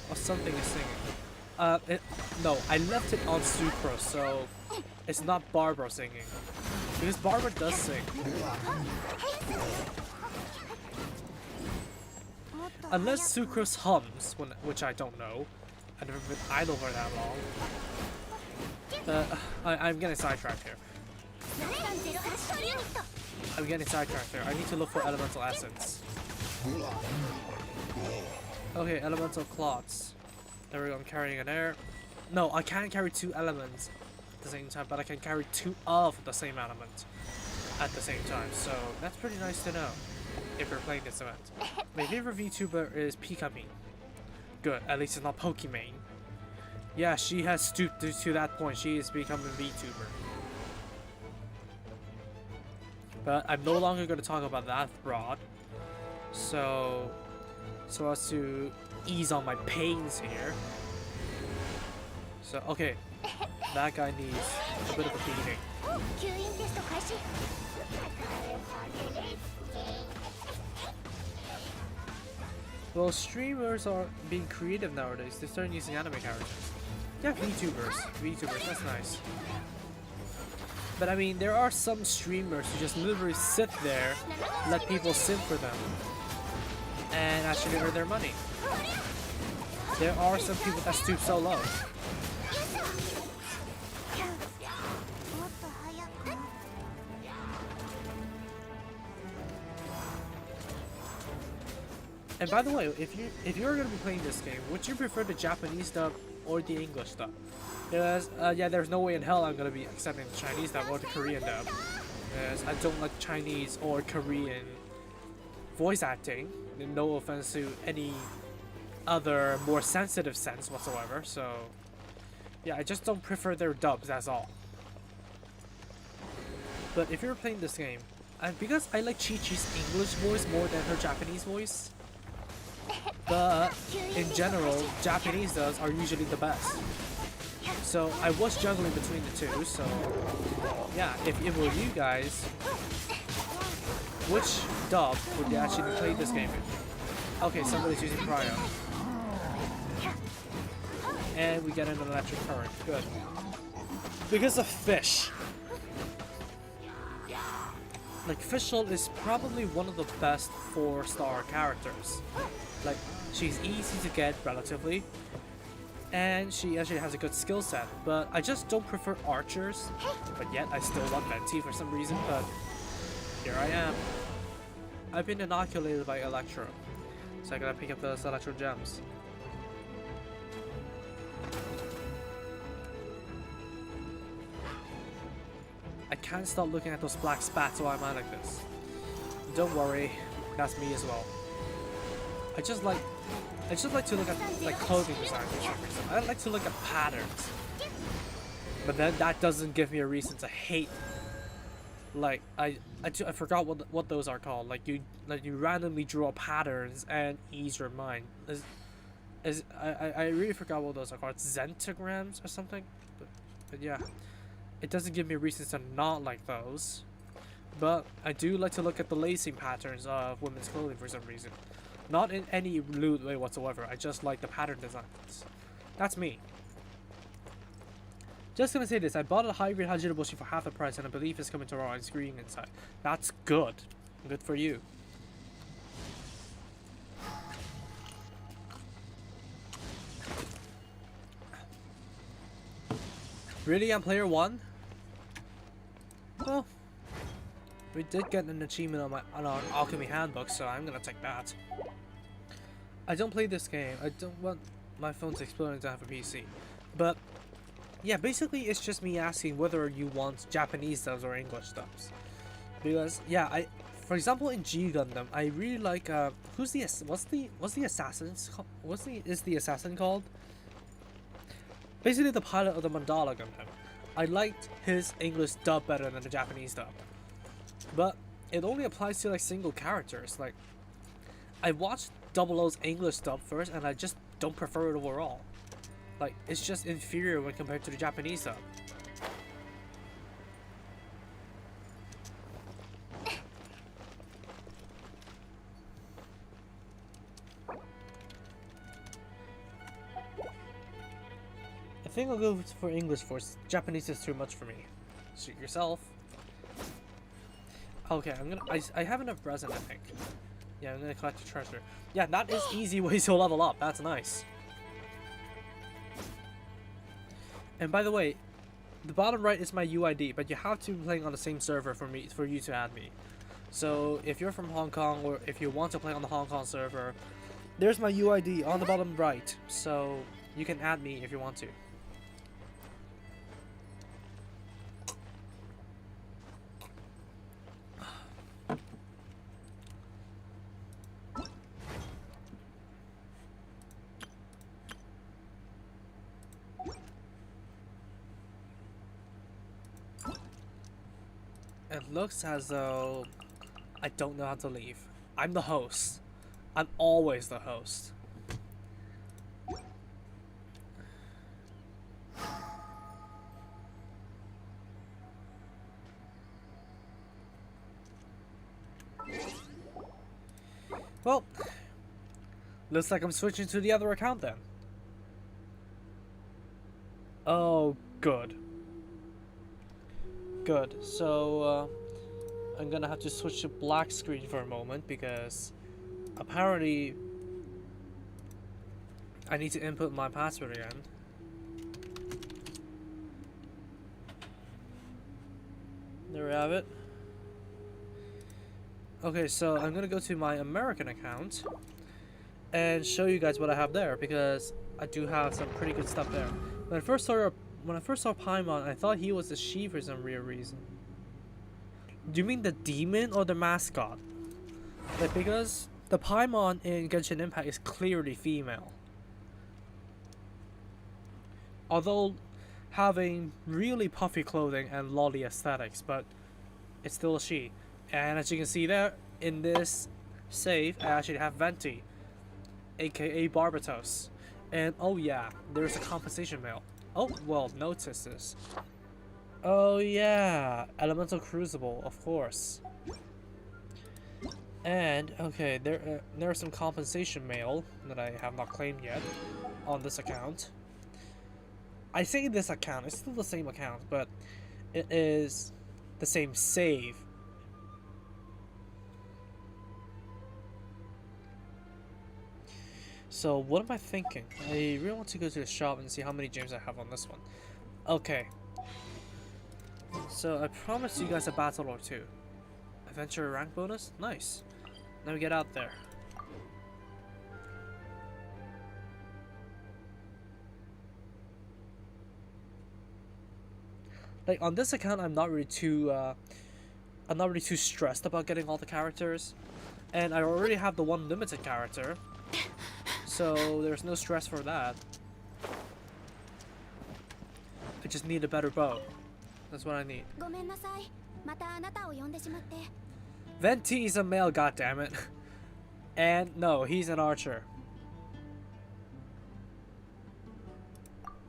or something is singing. No, I left it on Sucrose, so it's not Barbara singing. Because Barbara does sing. Unless Sucrose hums, which I don't know. I've never been idle for that long. I'm getting sidetracked here. I need to look for elemental essence. Okay, elemental clots. There we go, I'm carrying an air. No, I can't carry two elements at the same time, but I can carry two of the same element at the same time. So that's pretty nice to know if you're playing this event. My favorite VTuber is Pikami. Good, at least it's not Pokimane. Yeah, she has stooped to that point. She is becoming a VTuber. But I'm no longer going to talk about that broad. So as to ease on my pains here. So, okay. That guy needs a bit of a beating. Well, streamers are being creative nowadays. They're starting using anime characters. Yeah, VTubers, that's nice. But I mean, there are some streamers who just literally sit there, let people sim for them, and actually earn their money. There are some people that stoop so low. And by the way, if you're gonna be playing this game, would you prefer the Japanese dub or the English dub? Because yeah, there's no way in hell I'm gonna be accepting the Chinese dub or the Korean dub, because I don't like Chinese or Korean voice acting. No offense to any other more sensitive sense whatsoever. So yeah, I just don't prefer their dubs. That's all. But if you're playing this game, because I like Chi-Chi's English voice more than her Japanese voice. But in general, Japanese dubs are usually the best. So I was juggling between the two. So yeah, if it were you guys, which dub would you actually play this game in? Okay, somebody's using Cryo. And we get an electric current. Good. Because of Fish. Like, Fischl is probably one of the best 4-star characters. Like, she's easy to get relatively, and she actually has a good skill set, but I just don't prefer archers, but yet I still love Venti for some reason, but here I am. I've been inoculated by Electro, so I gotta pick up those Electro gems. I can't stop looking at those black spats while I'm at like this. Don't worry, that's me as well. I just like to look at like clothing designs for some reason. I like to look at patterns. But then that doesn't give me a reason to hate Like I forgot what those are called. Like you randomly draw patterns and ease your mind. I really forgot what those are called. Zentagrams or something. But yeah, it doesn't give me reasons to not like those. But I do like to look at the lacing patterns of women's clothing for some reason. Not in any lewd way whatsoever. I just like the pattern designs. That's me. Just gonna say this, I bought a high-grade Hajiraboshi for half the price and I believe it's coming to our screen inside. That's good. Good for you. Really, on player 1? Well, we did get an achievement on our alchemy handbook, so I'm gonna take that. I don't play this game. I don't want my phone to explode and to have a PC. But yeah, basically it's just me asking whether you want Japanese dubs or English dubs. Because yeah, for example in G Gundam, I really like what's the assassin's is the assassin called? Basically the pilot of the Mandala Gundam. I liked his English dub better than the Japanese dub. But it only applies to like single characters. Like I watched Double O's English dub first and I just don't prefer it overall. Like, it's just inferior when compared to the Japanese dub. I think I'll go for English first. Japanese is too much for me. Shoot yourself. Okay, I have enough resin, I think. Yeah, I'm gonna collect the treasure. Yeah, that is easy ways to level up. That's nice. And by the way, the bottom right is my UID, but you have to be playing on the same server for you to add me. So if you're from Hong Kong or if you want to play on the Hong Kong server, there's my UID on the bottom right. So you can add me if you want to. It looks as though I don't know how to leave. I'm the host. I'm always the host. Well, looks like I'm switching to the other account then. Oh, good. Good. So, I'm gonna have to switch to black screen for a moment because apparently I need to input my password again. There we have it. Okay, so I'm gonna go to my American account and show you guys what I have there because I do have some pretty good stuff there. When I first saw Paimon, I thought he was a she for some weird reason. Do you mean the demon or the mascot? Like, because the Paimon in Genshin Impact is clearly female. Although having really puffy clothing and lolly aesthetics, but it's still a she. And as you can see there, in this save, I actually have Venti, aka Barbatos. And oh yeah, there's a compensation mail. Oh, well, notice this. Oh yeah, Elemental Crucible, of course. And, okay, there are some compensation mail that I have not claimed yet on this account. I say this account, it's still the same account, but it is the same save. So what am I thinking? I really want to go to the shop and see how many gems I have on this one. Okay. So I promised you guys a battle or two. Adventure rank bonus? Nice. Let me get out there. Like on this account, I'm not really too stressed about getting all the characters, and I already have the one limited character, so there's no stress for that. I just need a better bow. That's what I need. Venti is a male, goddammit. And no, he's an archer.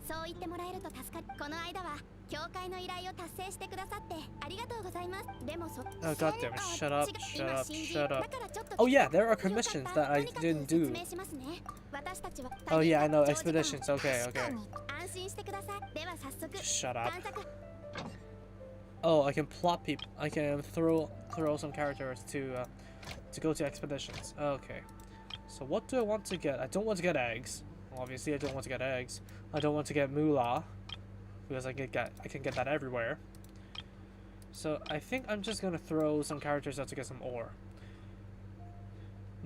そう言ってもらえると助かる。この間は教会の依頼を達成してくださってありがとうございます。でもそ Oh goddamn it! Shut up! Shut up! Shut up! Oh yeah, there are commissions that I didn't do. Oh yeah, I know expeditions. Okay, okay. Shut up. Oh, I can plot people. I can throw some characters to go to expeditions. Okay. So what do I want to get? I don't want to get eggs. Obviously, I don't want to get eggs. I don't want to get moolah because I can get that everywhere. So I think I'm just gonna throw some characters out to get some ore.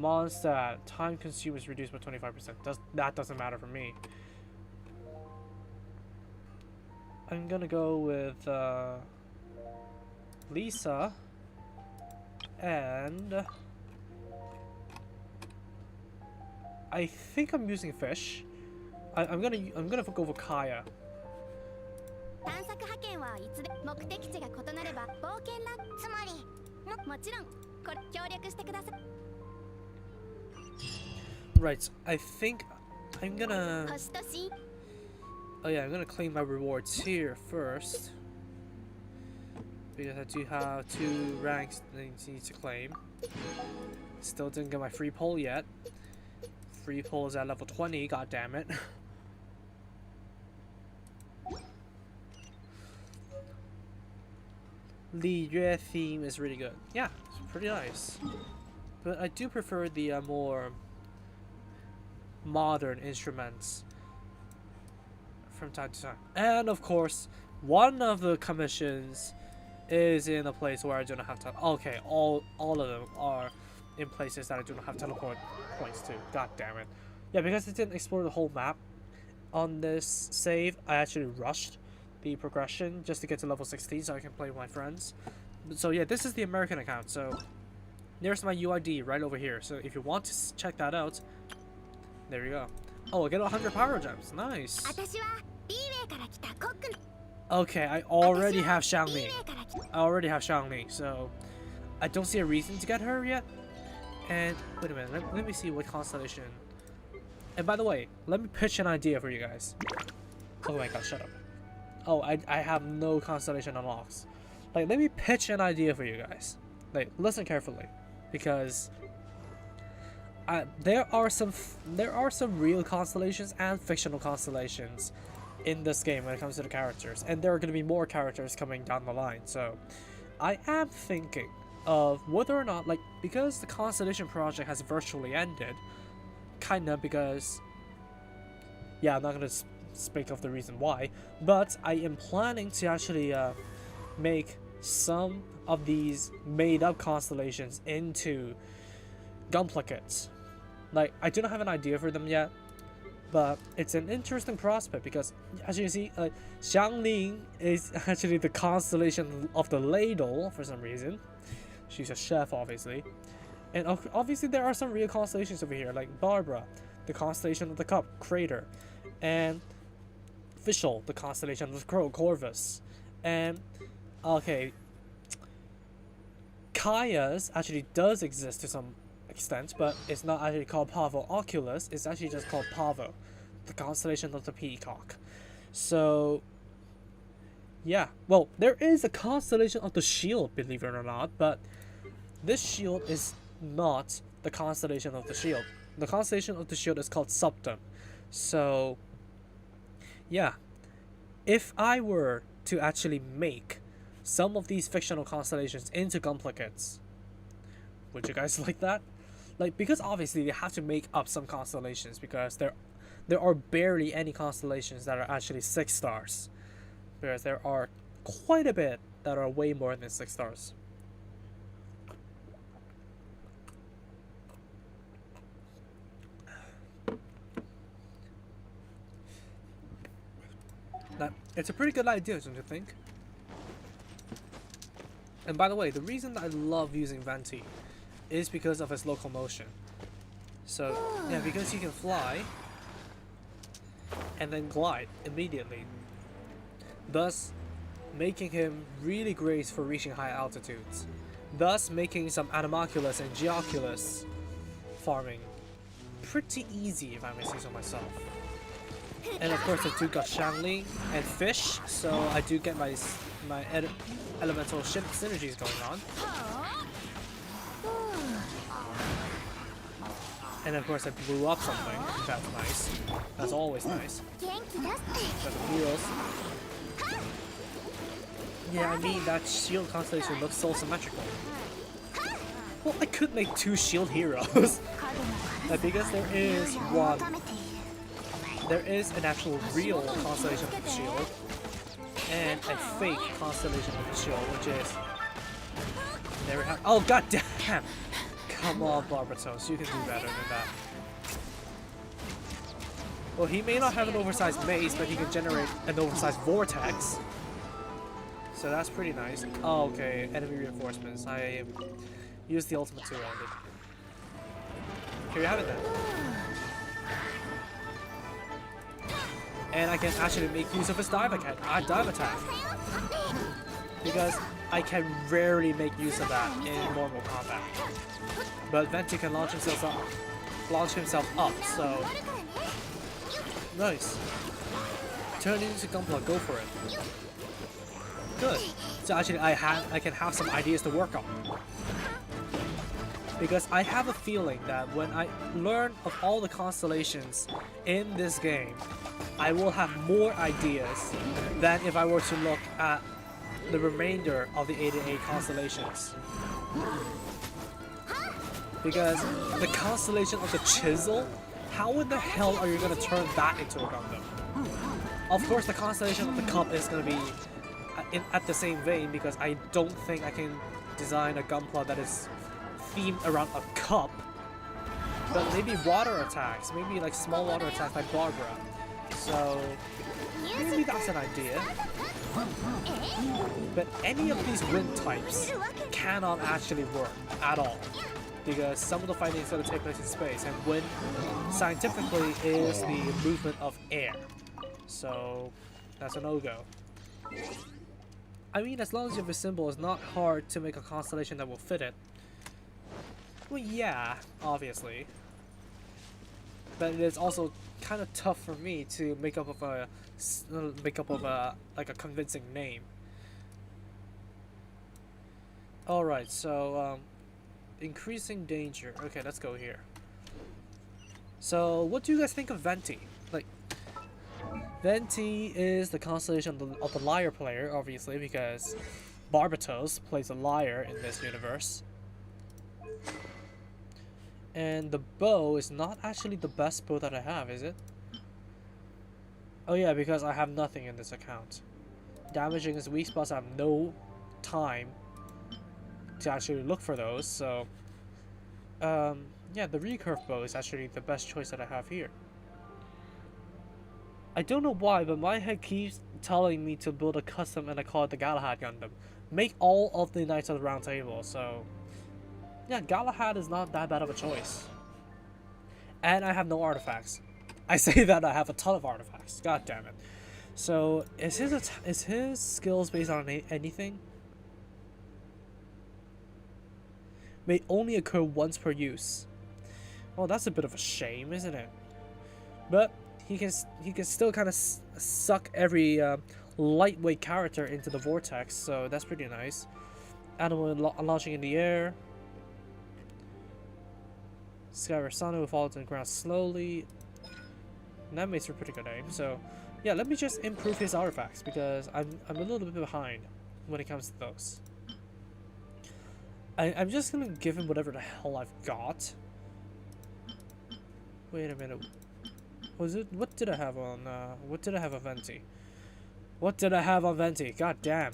Mondstadt, time consumed is reduced by 25%. That doesn't matter for me. I'm gonna go with Lisa and I think I'm using fish. I'm gonna go for Kaya. Right, I think I'm gonna... Oh yeah, I'm gonna claim my rewards here first. Because I do have 2 ranks that I need to claim. Still didn't get my free pole yet. Free pole is at level 20, god damn it. Li Yue theme is really good. Yeah, it's pretty nice. But I do prefer the more modern instruments from time to time. And of course, one of the commissions is in a place where I do not have to. Okay, all of them are in places that I do not have teleport points to. God damn it. Yeah, because I didn't explore the whole map on this save, I actually rushed the progression just to get to level 16 so I can play with my friends. So yeah, this is the American account. So there's my UID right over here. So if you want to check that out, there you go. Oh, I get 100 power gems. Nice. Okay, I already have Xiangli. So I don't see a reason to get her yet. And wait a minute, let me see what constellation. And by the way, let me pitch an idea for you guys. Oh my god, shut up. Oh, I have no constellation unlocks. Like, let me pitch an idea for you guys. Like, listen carefully, because there are some real constellations and fictional constellations in this game when it comes to the characters, and there are going to be more characters coming down the line. So I am thinking of whether or not, like, because the Constellation project has virtually ended, kinda, because yeah, I'm not gonna speak of the reason why, but I am planning to actually make some of these made up constellations into Gunpla kits. Like, I do not have an idea for them yet, but it's an interesting prospect because, as you can see, Xiangling is actually the constellation of the ladle for some reason. She's a chef, obviously. And obviously there are some real constellations over here, like Barbara, the constellation of the cup, Crater, and Fischl, the constellation of the crow, Corvus. And, okay, Kaya's actually does exist to some extent, but it's not actually called Pavo Oculus, it's actually just called Pavo, the constellation of the peacock. So, yeah, well, there is a constellation of the shield, believe it or not, but this shield is not the constellation of the shield. The constellation of the shield is called Subtum. So, yeah, if I were to actually make some of these fictional constellations into Gunpla kits, would you guys like that? Like, because obviously they have to make up some constellations, because there are barely any constellations that are actually 6 stars, whereas there are quite a bit that are way more than 6 stars. It's a pretty good idea, don't you think? And by the way, the reason I love using Venti is because of its locomotion. So, yeah, because you can fly and then glide immediately. Thus, making him really great for reaching high altitudes, thus making some Animalculus and Geoculus farming pretty easy, if I may say so myself. And of course I do got Shangli and Fish, so I do get my elemental synergies going on. And of course I blew up something. That's nice. That's always nice. Got the heals. Yeah, I mean that shield constellation looks so symmetrical. Well, I could make 2 shield heroes. Because there is one. There is an actual real constellation of the shield and a fake constellation of the shield, which is. There we have. Oh god damn! Come on, Barbatos, you can do better than that. Well, he may not have an oversized mace, but he can generate an oversized vortex. So that's pretty nice. Oh, okay, enemy reinforcements. I used the ultimate too early. Here you have it then. And I can actually make use of his dive attack. Because I can rarely make use of that in normal combat. But Venti can launch himself up, so nice. Turn into Gunpla, go for it. Good. So actually I can have some ideas to work on. Because I have a feeling that when I learn of all the constellations in this game, I will have more ideas than if I were to look at the remainder of the 88 constellations. Because the constellation of the Chisel, how in the hell are you going to turn that into a Gundam? Of course the constellation of the Cup is going to be at the same vein, because I don't think I can design a Gunpla that is themed around a cup. But maybe water attacks, maybe like small water attacks like Barbara. So maybe that's an idea. But any of these wind types cannot actually work at all, because some of the fighting is going to take place in space, and wind scientifically is the movement of air. So that's a no-go. I mean, as long as you have a symbol, it's not hard to make a constellation that will fit it. Well, yeah, obviously. But it is also kind of tough for me to make up of a like a convincing name. All right, so increasing danger. Okay, let's go here. So, what do you guys think of Venti? Like, Venti is the constellation of the Lyre player, obviously, because Barbatos plays a Lyre in this universe. And the bow is not actually the best bow that I have, is it? Oh yeah, because I have nothing in this account. Damaging his weak spots, I have no time to actually look for those, so yeah, the recurve bow is actually the best choice that I have here. I don't know why, but my head keeps telling me to build a custom, and I call it the Galahad Gundam. Make all of the Knights of the Round Table, so yeah, Galahad is not that bad of a choice. And I have no artifacts. I say that I have a ton of artifacts. God damn it. So is his skills based on anything? May only occur once per use. Well, that's a bit of a shame, isn't it? But he can still kind of suck every lightweight character into the vortex, so that's pretty nice. Animal launching in the air. Skyrasana will fall to the ground slowly. And that makes for pretty good aim. So yeah, let me just improve his artifacts, because I'm a little bit behind when it comes to those. I'm just gonna give him whatever the hell I've got. Wait a minute. What did I have on Venti? What did I have on Venti? God damn.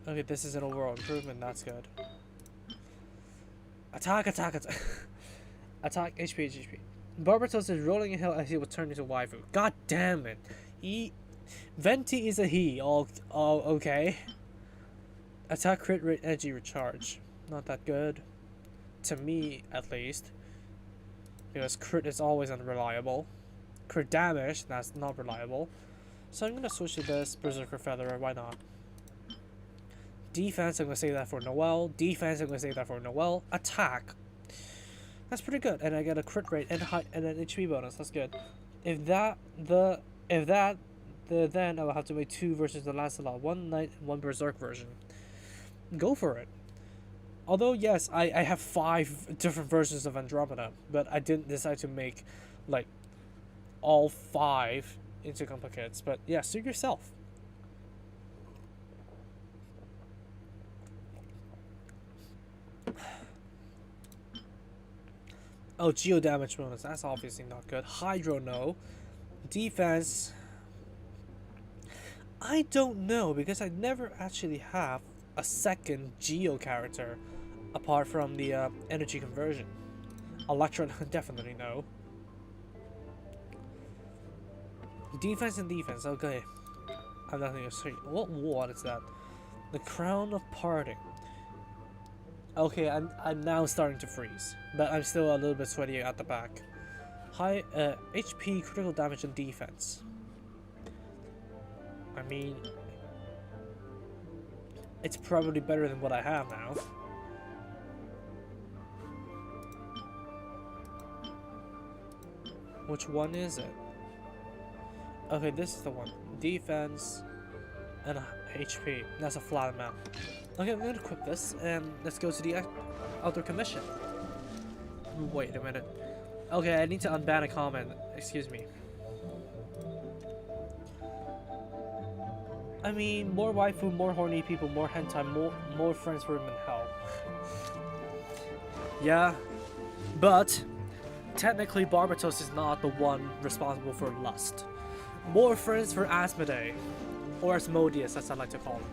Okay, this is an overall improvement, that's good. Attack, attack, attack. Attack, HP, HP. Barbatos is rolling a hill as he will turn into waifu. God damn it. Venti is a he. Oh, okay. Attack, crit rate, energy recharge. Not that good. To me, at least. Because crit is always unreliable. Crit damage, that's not reliable. So I'm gonna switch to this Berserker Feather, why not? Defense, I'm gonna save that for Noelle. Defense, I'm gonna save that for Noelle. Attack. That's pretty good. And I get a crit rate and height and an HP bonus. That's good. Then I will have to make 2 versions of Lancelot, 1 Knight and 1 Berserk version. Go for it. Although yes, I have 5 different versions of Andromeda, but I didn't decide to make like all 5 into complicates. But yeah, suit yourself. Oh, geo damage bonus. That's obviously not good. Hydro, no. Defense. I don't know because I never actually have a second geo character apart from the energy conversion. Electron, definitely no. Defense and defense. Okay. I'm not going to say. What is that? The Crown of Parting. Okay, I'm now starting to freeze, but I'm still a little bit sweaty at the back. High HP, critical damage, and defense. I mean, it's probably better than what I have now. Which one is it? Okay, this is the one. Defense and HP. That's a flat amount. Okay, I'm gonna equip this and let's go to the outdoor commission. Wait a minute. Okay, I need to unban a comment. Excuse me. I mean, more waifu, more horny people, more hentai, more friends for him in hell. Yeah, but technically Barbatos is not the one responsible for lust. More friends for Asmodee, or Asmodeus as I like to call him.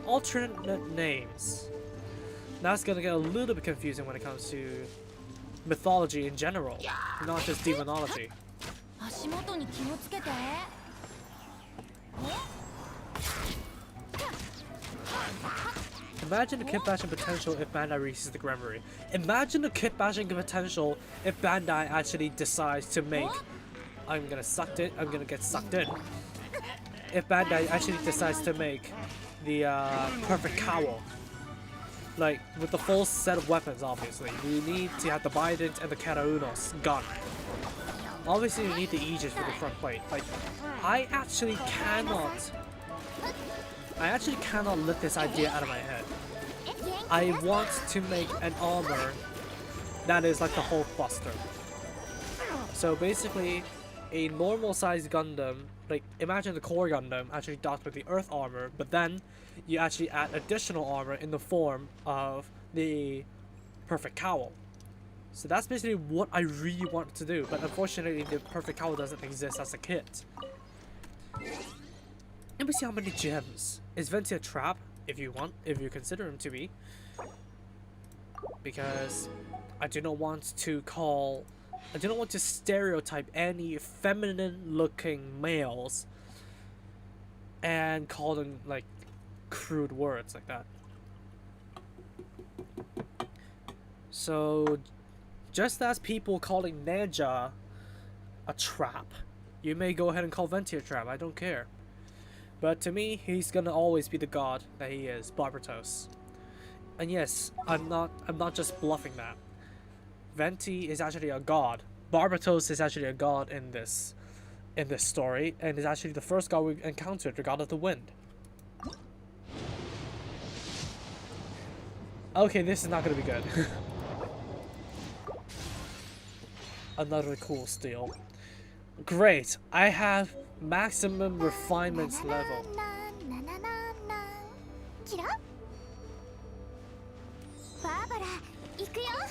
Alternate names. That's gonna get a little bit confusing when it comes to mythology in general, not just demonology. Imagine the kit bashing potential if Bandai releases the Grammary. Imagine the kit bashing potential if Bandai actually decides to make I'm gonna get sucked in. If Bandai actually decides to make the perfect cowl, like with the full set of weapons, obviously you need to have the Bident and the Kataunos gun. Obviously you need the Aegis for the front plate. Like I actually cannot let this idea out of my head. I want to make an armor that is like the Hulk Buster. So basically a normal sized Gundam, like imagine the core Gundam actually docked with the Earth armor, but then you actually add additional armor in the form of the perfect cowl. So that's basically what I really want to do, but unfortunately the perfect cowl doesn't exist as a kit. Let me see how many gems. Is Venti a trap? If you consider him to be. Because I do not want to stereotype any feminine looking males and call them like crude words like that. So just as people calling Ninja a trap, you may go ahead and call Venti a trap, I don't care. But to me, he's gonna always be the god that he is, Barbatos. And yes, I'm not just bluffing that. Venti is actually a god. Barbatos is actually a god in this story, and is actually the first god we encountered, the god of the wind. Okay, this is not gonna be good. Another cool steal. Great, I have maximum refinements level.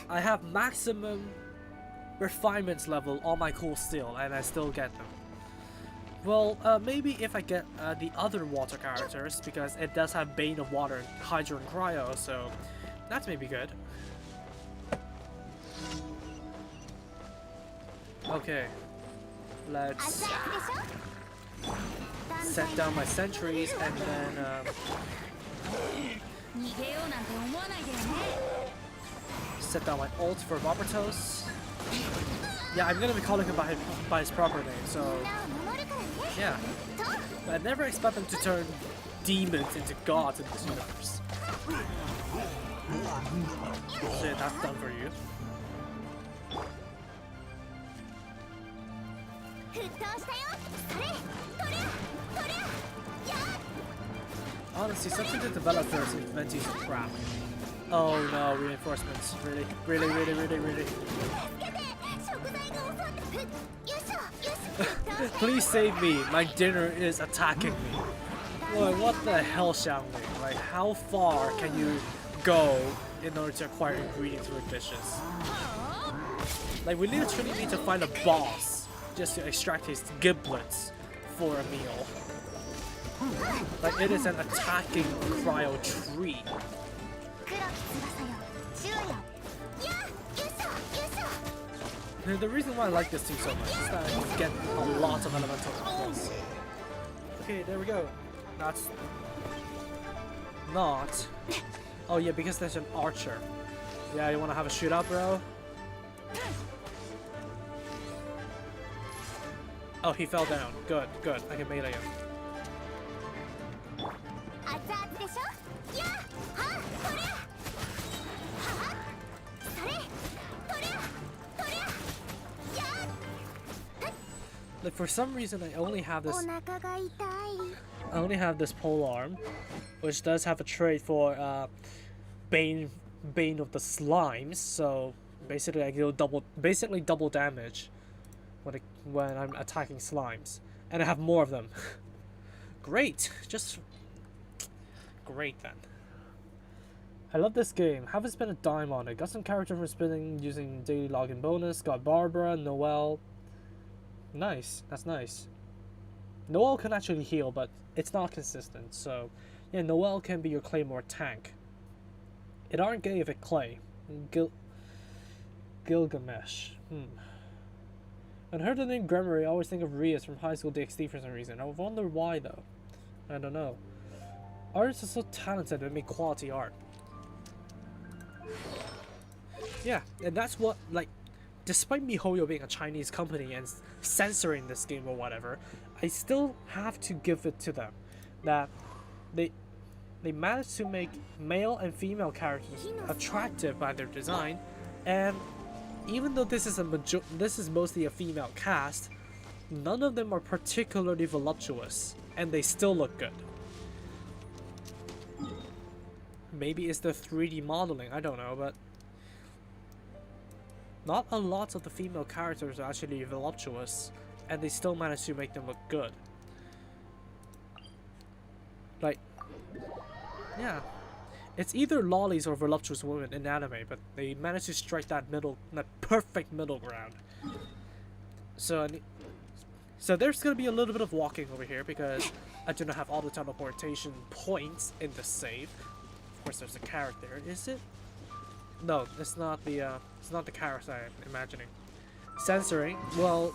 I have maximum refinements level on my cool steel, and I still get them. Well, maybe if I get the other water characters, because it does have Bane of Water, Hydro, and Cryo, so that's maybe good. Okay, let's set down my sentries and then set down my ult for Barbatos. Yeah, I'm gonna be calling him by his proper name, so yeah. I never expect them to turn demons into gods in this universe. Shit, that's done for you. Honestly, some of the developers inventing some crap. Oh no, reinforcements. Really? Really, really, really, really. Please save me. My dinner is attacking me. Boy, what the hell, Xiangling? Like, how far can you go in order to acquire ingredients for dishes? Like, we literally need to find a boss just to extract his giblets for a meal. Like, it is an attacking cryo tree. The reason why I like this team so much is that I can get a lot of elemental controls. Okay, there we go. That's not. Oh yeah, because there's an archer. Yeah, you wanna have a shootout, bro? Oh, he fell down. Good, good. I can melee him. Like, for some reason, I only have this pole arm, which does have a trait for Bane of the Slimes. So basically, I deal double damage when I'm attacking slimes, and I have more of them. Great, just great then. I love this game. Haven't spent a dime on it. Got some character from spinning using daily login bonus. Got Barbara, Noelle. Nice, that's nice. Noelle can actually heal, but it's not consistent, so yeah, Noelle can be your Claymore tank. It aren't gay if it clay. Gilgamesh. When I heard the name Gremory, I always think of Rias from High School DxD for some reason. I wonder why though. I don't know. Artists are so talented and make quality art. Yeah, and that's what, like, despite MiHoYo being a Chinese company and censoring this game or whatever, I still have to give it to them that they managed to make male and female characters attractive by their design, and even though this is mostly a female cast, none of them are particularly voluptuous, and they still look good. Maybe it's the 3D modeling, I don't know, but not a lot of the female characters are actually voluptuous, and they still manage to make them look good. Like, yeah, it's either lollies or voluptuous women in anime, but they manage to strike that perfect middle ground. So there's gonna be a little bit of walking over here because I do not have all the teleportation points in the save. Of course, there's a character. Is it? No, it's not the character I'm imagining. Censoring, well,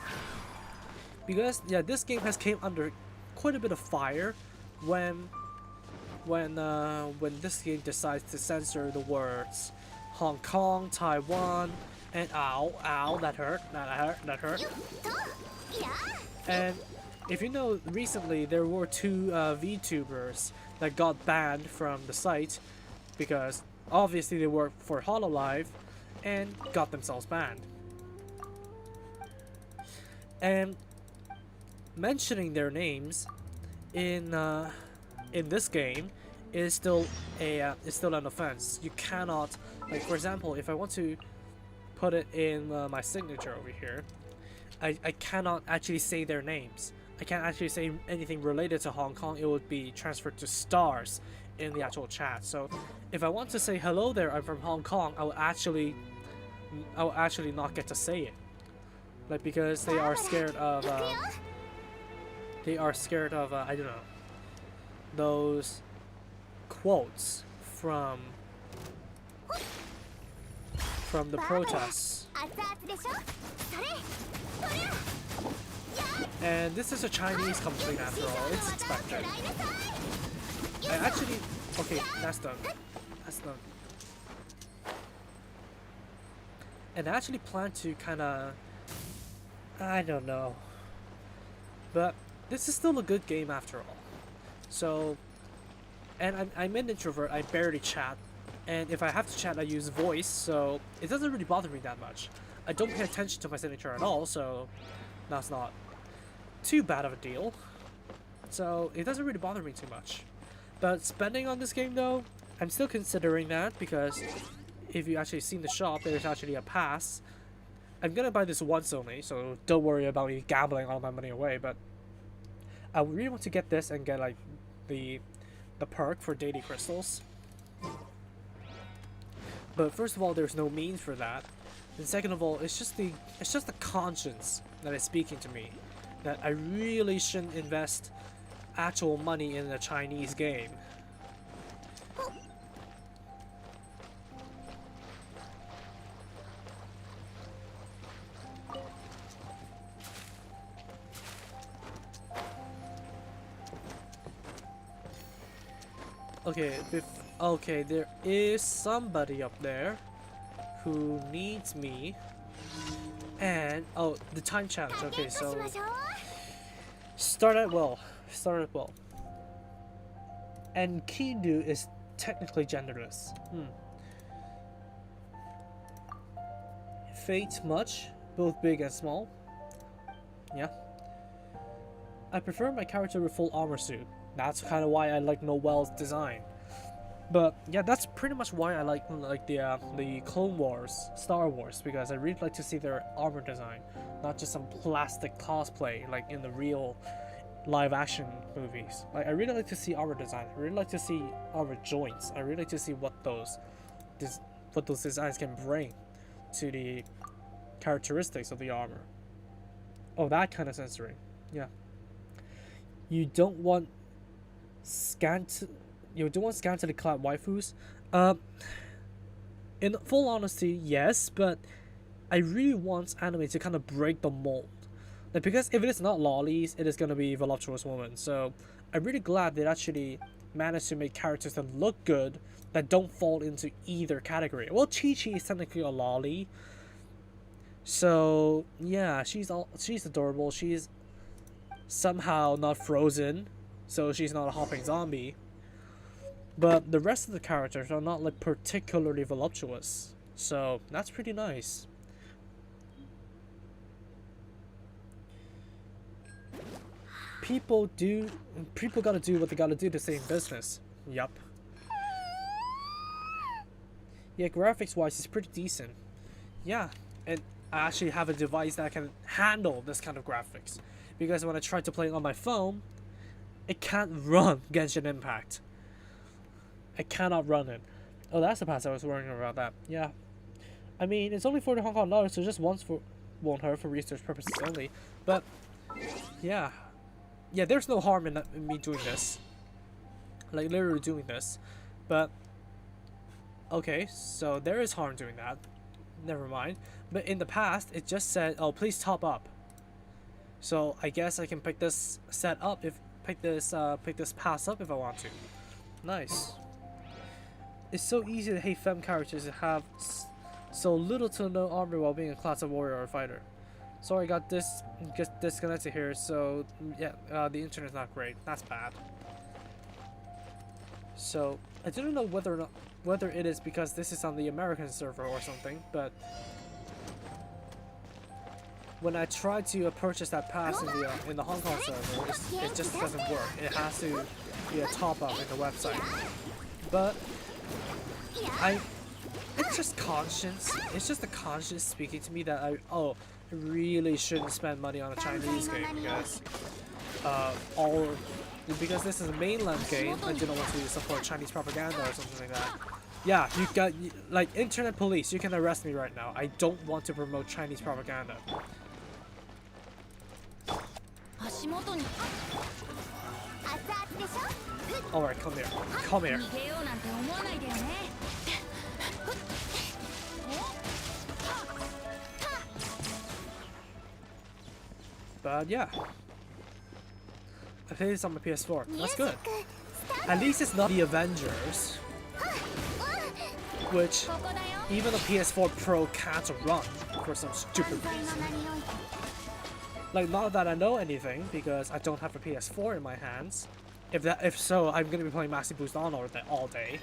because yeah, this game has came under quite a bit of fire when this game decides to censor the words Hong Kong, Taiwan, and ow, that hurt. And if you know, recently there were two VTubers that got banned from the site because obviously they work for HoloLive and got themselves banned. And mentioning their names in this game is still an offense. You cannot, like, for example, if I want to put it in my signature over here, I cannot actually say their names. I can't actually say anything related to Hong Kong. It would be transferred to stars in the actual chat. So if I want to say hello there, I'm from Hong Kong, I will actually not get to say it, like, because they are scared of I don't know, those quotes from the protests. And this is a Chinese company after all, it's expected. I actually, okay, that's done. And I actually plan to kinda, I don't know, but this is still a good game after all. So, and I'm an introvert, I barely chat. And if I have to chat, I use voice, so it doesn't really bother me that much. I don't pay attention to my signature at all, so that's not too bad of a deal. So it doesn't really bother me too much. But spending on this game though, I'm still considering that, because if you actually seen the shop, there's actually a pass. I'm gonna buy this once only, so don't worry about me gambling all my money away, but I really want to get this and get like the perk for daily crystals. But first of all, there's no means for that. And second of all, it's just the conscience that is speaking to me, that I really shouldn't invest actual money in a Chinese game. Okay, there is somebody up there who needs me. And oh, the time challenge. Okay, so start at well. And Kindu is technically genderless. Fate much, both big and small. Yeah. I prefer my character with full armor suit. That's kind of why I like Noelle's design. But yeah, that's pretty much why I like the Clone Wars, Star Wars, because I really like to see their armor design, not just some plastic cosplay like in the real live action movies. Like I really like to see armor design. I really like to see armor joints. I really like to see what those designs can bring to the characteristics of the armor. Oh, that kind of censoring. Yeah. You don't want scantily clad waifus? In full honesty, yes, but I really want anime to kind of break the mold. Like, because if it is not lollies, it is going to be voluptuous women. So I'm really glad they actually managed to make characters that look good, that don't fall into either category. Well, Chi-Chi is technically a lolly. So yeah, she's adorable. She's somehow not frozen, so she's not a hopping zombie. But the rest of the characters are not like particularly voluptuous, so that's pretty nice. People gotta do what they gotta do to stay in business. Yup. Yeah, graphics wise it's pretty decent. Yeah, and I actually have a device that can handle this kind of graphics, because when I try to play it on my phone, it can't run Genshin Impact. I cannot run it. Oh, that's the pass I was worrying about that. Yeah. I mean, it's only $40 Hong Kong, so just won't hurt for research purposes only. But, yeah. Yeah, there's no harm in me doing this. Like, literally doing this. But, okay, so there is harm doing that. Never mind. But in the past, it just said, oh, please top up. So, I guess I can pick this pick this pass up if I want to. Nice. It's so easy to hate femme characters that have so little to no armor while being a class of warrior or fighter. Sorry, I got disconnected here, so yeah, the internet's not great. That's bad. So I don't know whether it is because this is on the American server or something, but when I try to purchase that pass in the Hong Kong server, it just doesn't work. It has to be a top up in the website. But it's just conscience. It's just the conscience speaking to me that I really shouldn't spend money on a Chinese game because this is a mainland game. I didn't want to support Chinese propaganda or something like that. Yeah, you got like internet police. You can arrest me right now. I don't want to promote Chinese propaganda. Alright, come here. Come here. But yeah. I played this on my PS4. That's good. At least it's not the Avengers, which even the PS4 Pro can't run for some stupid reason. Like, not that I know anything, because I don't have a PS4 in my hands. If so, I'm gonna be playing Maxi Boost on all day.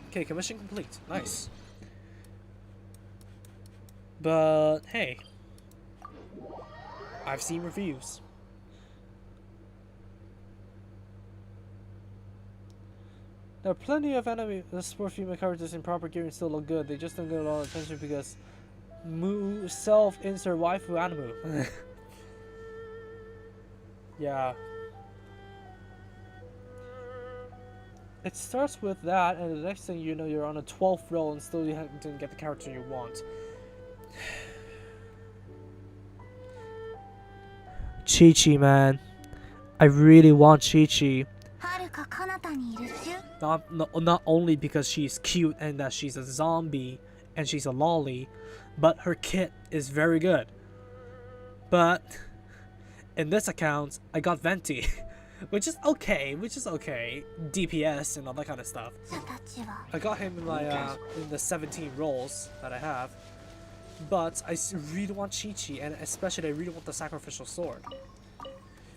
Okay, commission complete. Nice. But hey, I've seen reviews. There are plenty of anime sport female characters in proper gear and still look good. They just don't get a lot of attention because self-insert waifu anime. Yeah. It starts with that, and the next thing you know, you're on a 12th roll and still you didn't get the character you want. Chi-Chi, man. I really want Chi-Chi. Not only because she's cute and that she's a zombie and she's a lolly, but her kit is very good. But in this account, I got Venti, which is okay. DPS and all that kind of stuff. I got him in my in the 17 rolls that I have. But I really want Chi-Chi, and especially I really want the sacrificial sword.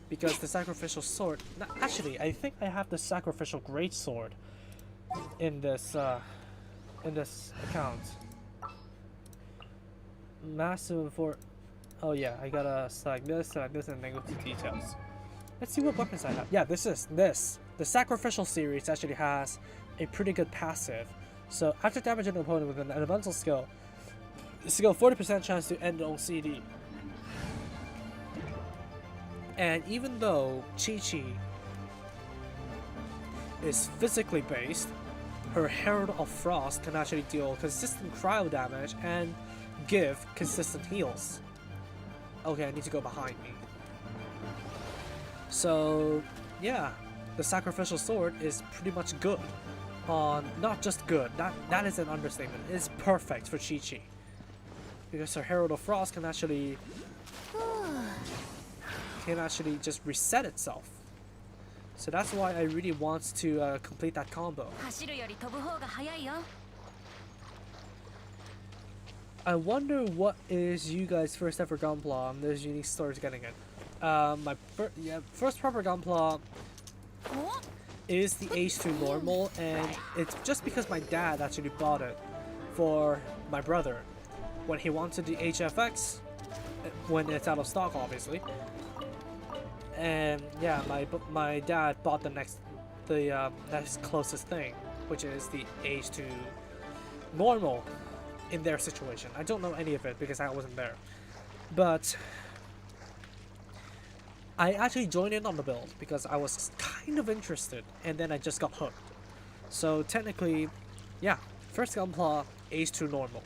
Because the sacrificial sword... Actually, I think I have the sacrificial greatsword in this account. Massive for... Oh yeah, I gotta select this, and then go to details. Let's see what weapons I have. Yeah, this. The sacrificial series actually has a pretty good passive. So after damaging an opponent with an elemental skill, 40% chance to end on CD. And even though Chi-Chi is physically based, her Herald of Frost can actually deal consistent cryo damage and give consistent heals. Okay, I need to go behind me. So, yeah, the sacrificial sword is pretty much good. Not just good, that is an understatement. It's perfect for Chi-Chi. Because her Herald of Frost can actually just reset itself. So that's why I really want to complete that combo. I wonder what is you guys' first ever Gunpla. There's unique stories getting it. My first proper Gunpla is the H2 normal, and it's just because my dad actually bought it for my brother when he wanted the HFX, when it's out of stock, obviously. And yeah, my dad bought the next closest thing, which is the H2 normal in their situation. I don't know any of it because I wasn't there, but I actually joined in on the build because I was kind of interested, and then I just got hooked. So technically, yeah, first Gunpla, H2 normal.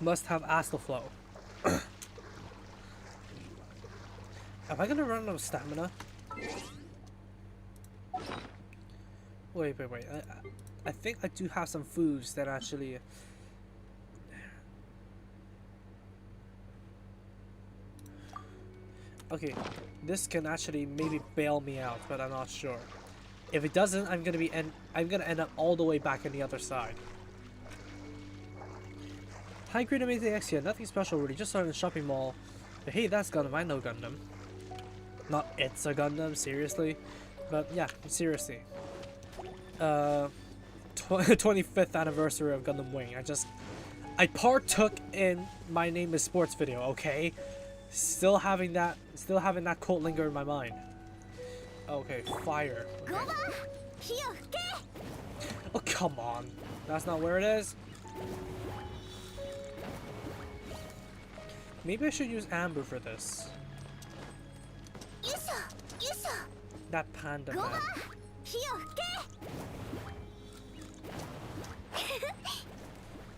Must have Astral Flow. Am I gonna run out of stamina? Wait. I think I do have some foods that actually... Okay, this can actually maybe bail me out, but I'm not sure. If it doesn't, I'm gonna end up all the way back on the other side. High grade amazing X here, nothing special really, just started in the shopping mall. But hey, that's Gundam, I know Gundam. Not it's a Gundam, seriously. But yeah, seriously. 25th anniversary of Gundam Wing. I partook in My Name is Sports video, okay? Still having that quote linger in my mind. Okay, fire. Okay. Oh, come on. That's not where it is. Maybe I should use Amber for this. That panda man.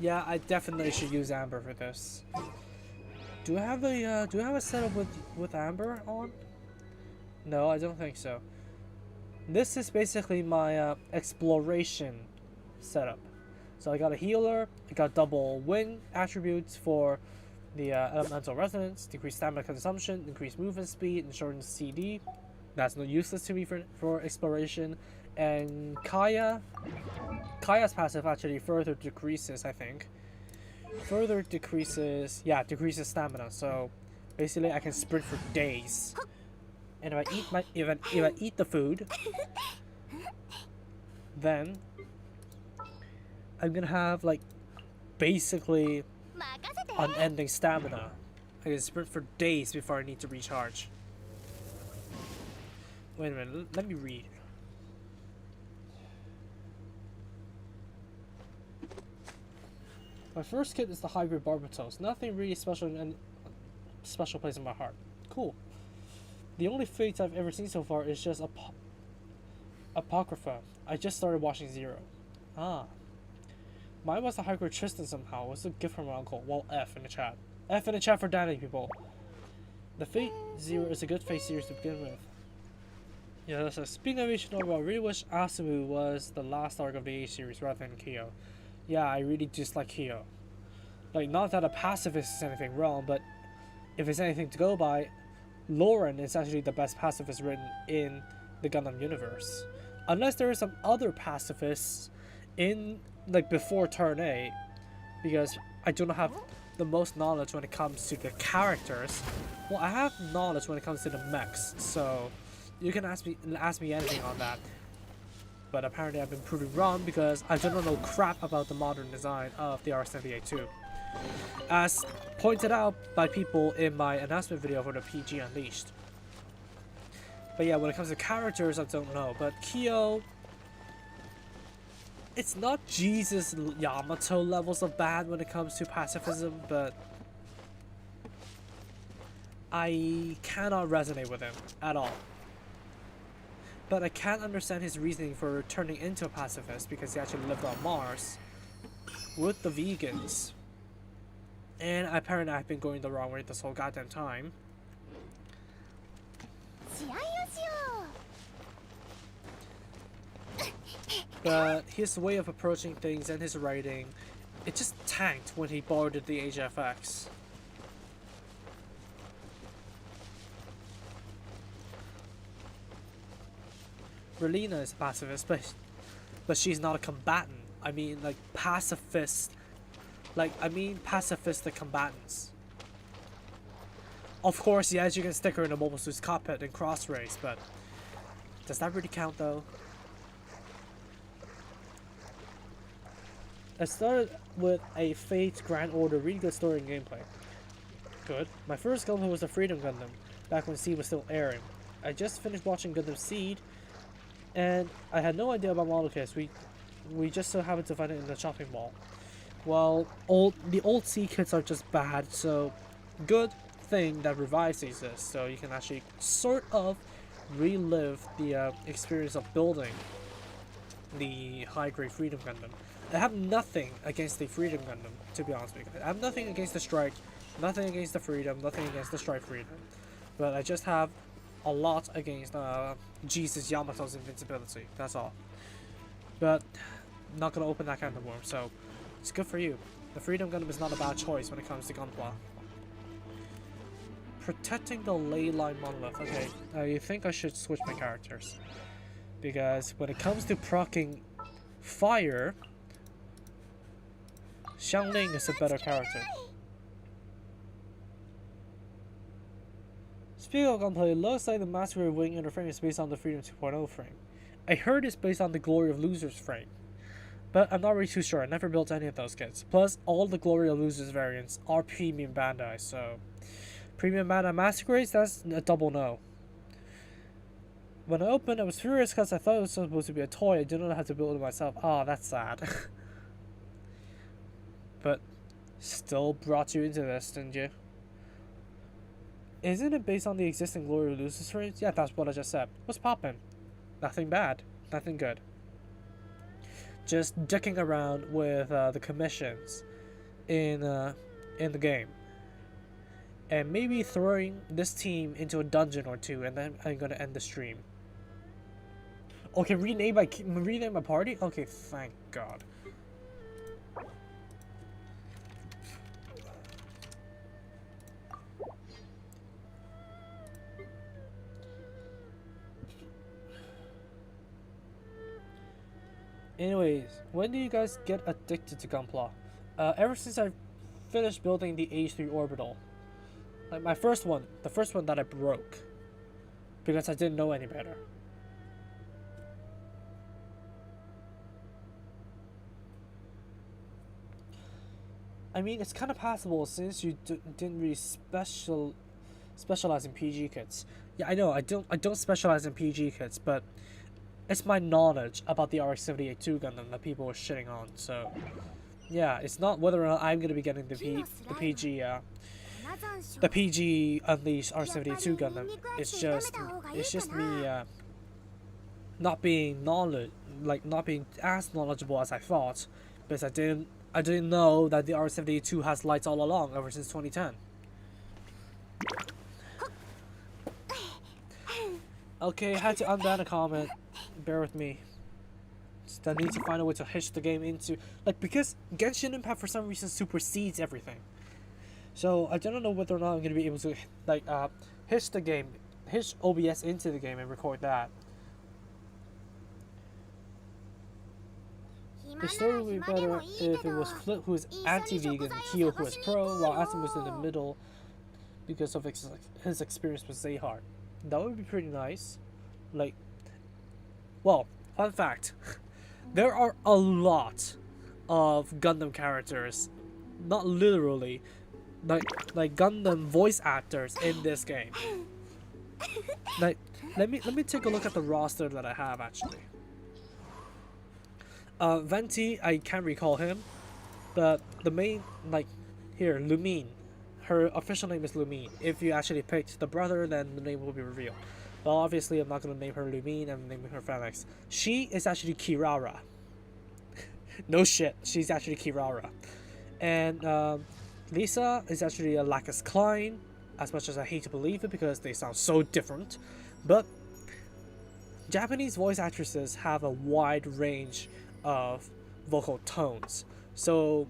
Yeah, I definitely should use Amber for this. Do I have a setup with Amber on? No, I don't think so. This is basically my exploration setup. So I got a healer, I got double wing attributes for The elemental resonance, decreased stamina consumption, increased movement speed, ensuring CD. That's not useless to me for exploration. And Kaya's passive actually further decreases, I think. Further decreases, yeah, decreases stamina. So basically, I can sprint for days. And if I eat the food, then I'm gonna have like basically unending stamina. I can sprint for days before I need to recharge. Wait a minute, let me read. My first kit is the hybrid Barbatos. Nothing really special in any special place in my heart. Cool. The only fates I've ever seen so far is just Apocrypha. I just started watching Zero. Ah. Mine was a hybrid Tristan somehow. It was a gift from my uncle. Well, F in the chat. F in the chat for Danny, people. The Fate Zero is a good Fate series to begin with. Yeah, that's a speaking of each novel, I really wish Asumu was the last arc of the A series rather than Kyo. Yeah, I really dislike Kyo. Like, not that a pacifist is anything wrong, but if it's anything to go by, Lauren is actually the best pacifist written in the Gundam universe. Unless there are some other pacifists in, like, before Turn A, because I do not have the most knowledge when it comes to the characters. Well, I have knowledge when it comes to the mechs, so you can ask me anything on that. But apparently I've been proven wrong because I do not know crap about the modern design of the RX-78-2. As pointed out by people in my announcement video for the PG Unleashed. But yeah, when it comes to characters, I don't know. But Kyo, it's not Jesus Yamato levels of bad when it comes to pacifism, but I cannot resonate with him at all. But I can't understand his reasoning for turning into a pacifist because he actually lived on Mars with the vegans. And apparently I've been going the wrong way this whole goddamn time. But his way of approaching things and his writing, it just tanked when he boarded the HFX. Relina is a pacifist, but she's not a combatant. I mean, like, pacifist. Like, I mean pacifistic combatants. Of course, yes, you can stick her in a Mobile Suit's cockpit and cross race, but does that really count, though? I started with a Fate Grand Order, really good story and gameplay. Good. My first Gundam was the Freedom Gundam, back when Seed was still airing. I just finished watching Gundam Seed, and I had no idea about model kits. We just so happened to find it in the shopping mall. Well, the old C kits are just bad, so good thing that Revives exists, so you can actually sort of relive the experience of building the high-grade Freedom Gundam. I have nothing against the Freedom Gundam, to be honest with you. I have nothing against the Strike, nothing against the Freedom, nothing against the Strike Freedom. But I just have a lot against Jesus Yamato's invincibility, that's all. But I'm not gonna open that kind of worm, so it's good for you. The Freedom Gundam is not a bad choice when it comes to Gunpla. Protecting the ley line monolith. Okay, you think I should switch my characters. Because when it comes to proccing fire, Xiangling is a better character. Speaking of gunplay, it looks like the Master Wing interframe is based on the Freedom 2.0 frame. I heard it's based on the Glory of Losers frame. But I'm not really too sure, I never built any of those kits. Plus, all the Glory of Losers variants are Premium Bandai, so Premium Bandai Master Grades, that's a double no. When I opened, I was furious because I thought it was supposed to be a toy. I didn't know how to build it myself. Oh, that's sad. But still brought you into this, didn't you? Isn't it based on the existing Glory of Losers frames? Yeah, that's what I just said. What's poppin'? Nothing bad. Nothing good. Just dicking around with the commissions in the game. And maybe throwing this team into a dungeon or two, and then I'm gonna end the stream. Okay, rename my party? Okay, thank God. Anyways, when do you guys get addicted to Gunpla? Ever since I finished building the H3 orbital. Like my first one, the first one that I broke. Because I didn't know any better. I mean, it's kind of passable since you didn't really specialize in PG kits. Yeah, I know, I don't specialize in PG kits, but it's my knowledge about the RX-78-2 Gundam that people are shitting on, so yeah, it's not whether or not I'm gonna be getting the PG Unleashed R72 Gundam. It's just me not being not being as knowledgeable as I thought, because I didn't know that the R72 has lights all along ever since 2010. Okay, I had to unban a comment. Bear with me. I need to find a way to hitch the game into because Genshin Impact for some reason supersedes everything. So I don't know whether or not I'm gonna be able to hitch OBS into the game and record that. The story would be better if it was Flip who is anti-vegan, Kyo who is pro, while Asim was in the middle because of his experience with Zahar. That would be pretty nice. Well, fun fact. There are a lot of Gundam characters, not literally, like Gundam voice actors in this game. Let me take a look at the roster that I have actually. Venti, I can't recall him, but the main here, Lumine. Her official name is Lumine. If you actually picked the brother, then the name will be revealed. Well, obviously, I'm not gonna name her Lumine. I'm naming her Phalanx. She is actually Kirara. No shit, she's actually Kirara. And Lisa is actually a Lacus Klein. As much as I hate to believe it because they sound so different, but Japanese voice actresses have a wide range of vocal tones. So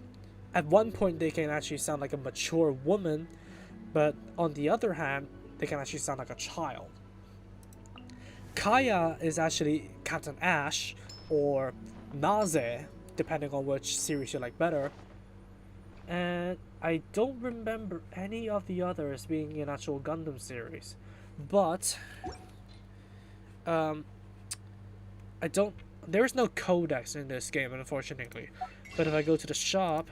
at one point they can actually sound like a mature woman, but on the other hand, they can actually sound like a child. Kaya is actually Captain Ash or Naze, depending on which series you like better. And I don't remember any of the others being in actual Gundam series, but there's no codex in this game, unfortunately. But if I go to the shop,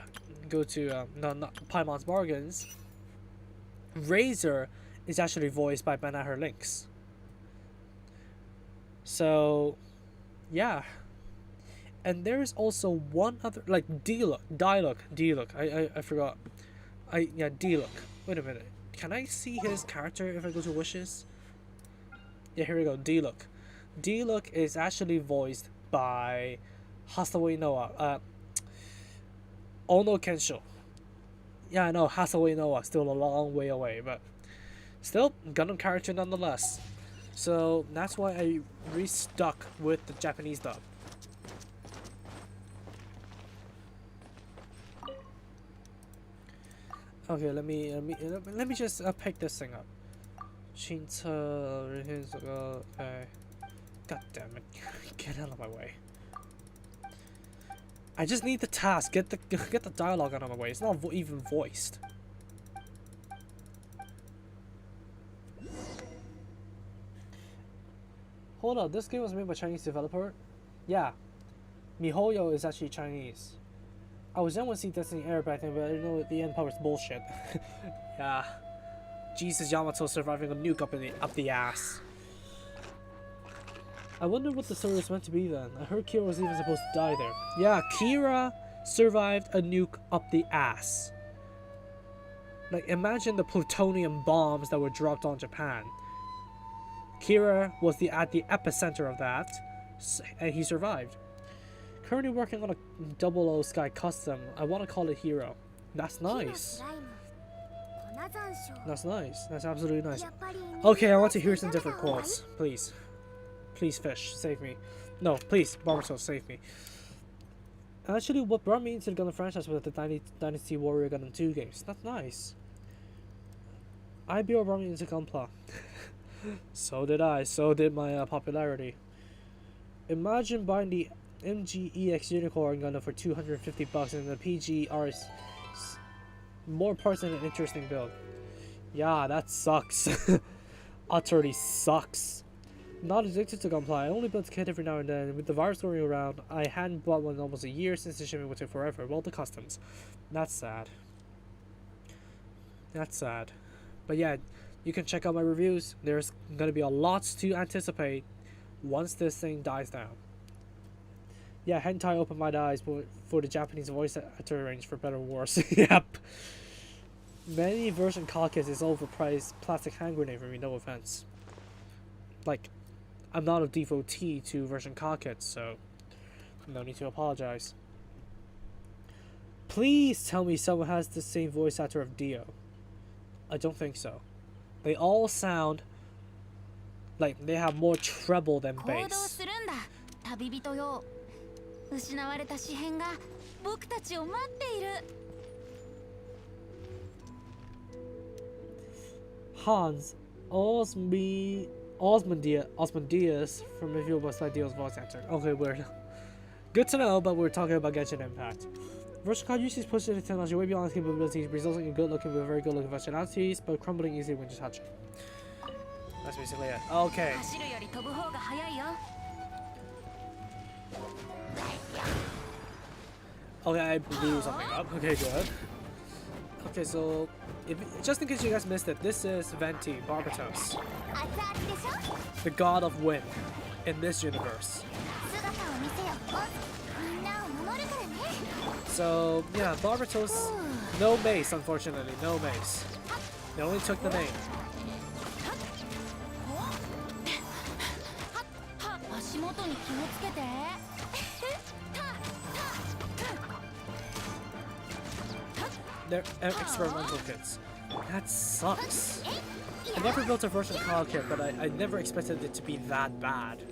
go to not Paimon's Bargains, Razor is actually voiced by Banner Lynx. So yeah. And there is also one other, D-Look. I forgot. D-Look. Wait a minute. Can I see his character if I go to wishes? Yeah, here we go. D-Look. D-Look is actually voiced by Hasawe Noah. Ono Kensho. Yeah, I know, Hasawe Noah, still a long way away, but still, Gundam character nonetheless. So that's why I restuck with the Japanese dub. Okay, let me just pick this thing up. Okay. God damn it! Get out of my way. I just need the task. Get the dialogue out of my way. It's not even voiced. Hold up, this game was made by a Chinese developer? Yeah. MiHoYo is actually Chinese. I was young to see Destiny Air back then, but I didn't know the end part was bullshit. Yeah. Jesus Yamato surviving a nuke up the ass. I wonder what the story was meant to be then. I heard Kira was even supposed to die there. Yeah, Kira survived a nuke up the ass. Imagine the plutonium bombs that were dropped on Japan. Kira was at the epicenter of that, and he survived. Currently working on a 00 Sky custom. I want to call it Hero. That's nice. That's nice. That's absolutely nice. Okay, I want to hear some different quotes. Please. Please, Fish, save me. No, please, Barbatos, save me. Actually, what brought me into the Gundam franchise was the Dynasty Warrior Gundam 2 games. That's nice. IBO brought me into Gunpla. So did I. So did my popularity. Imagine buying the MGEX Unicorn Gundam for $250 and the PG are more parts and an interesting build. Yeah, that sucks. Utterly sucks. Not addicted to Gunpla. I only built a kit every now and then. With the virus going around, I hadn't bought one in almost a year since the shipment would take forever. Well, the customs. That's sad. That's sad. But yeah, you can check out my reviews. There's gonna be a lot to anticipate once this thing dies down. Yeah, hentai opened my eyes for the Japanese voice actor range for better or worse. Yep. Many version call kits is overpriced plastic hand grenade for me, no offense. Like, I'm not a devotee to version call kits, so no need to apologize. Please tell me someone has the same voice actor of Dio. I don't think so. They all sound like they have more treble than bass. Hans Osmondius from Review of Dio's voice actor. Okay, weird. Good to know, but we're talking about Genshin Impact. Version card uses pushes the technology way beyond its capabilities, resulting in good-looking with very good-looking functionalities, but crumbling easily when just touching. That's basically it. Okay. Okay, I blew something up. Okay, good. Okay, so just in case you guys missed it, this is Venti Barbatos, the god of wind in this universe. So yeah, Barbatos, no mace, unfortunately, no mace. They only took the name. They're experimental kits. That sucks. I never built a version call kit, but I never expected it to be that bad.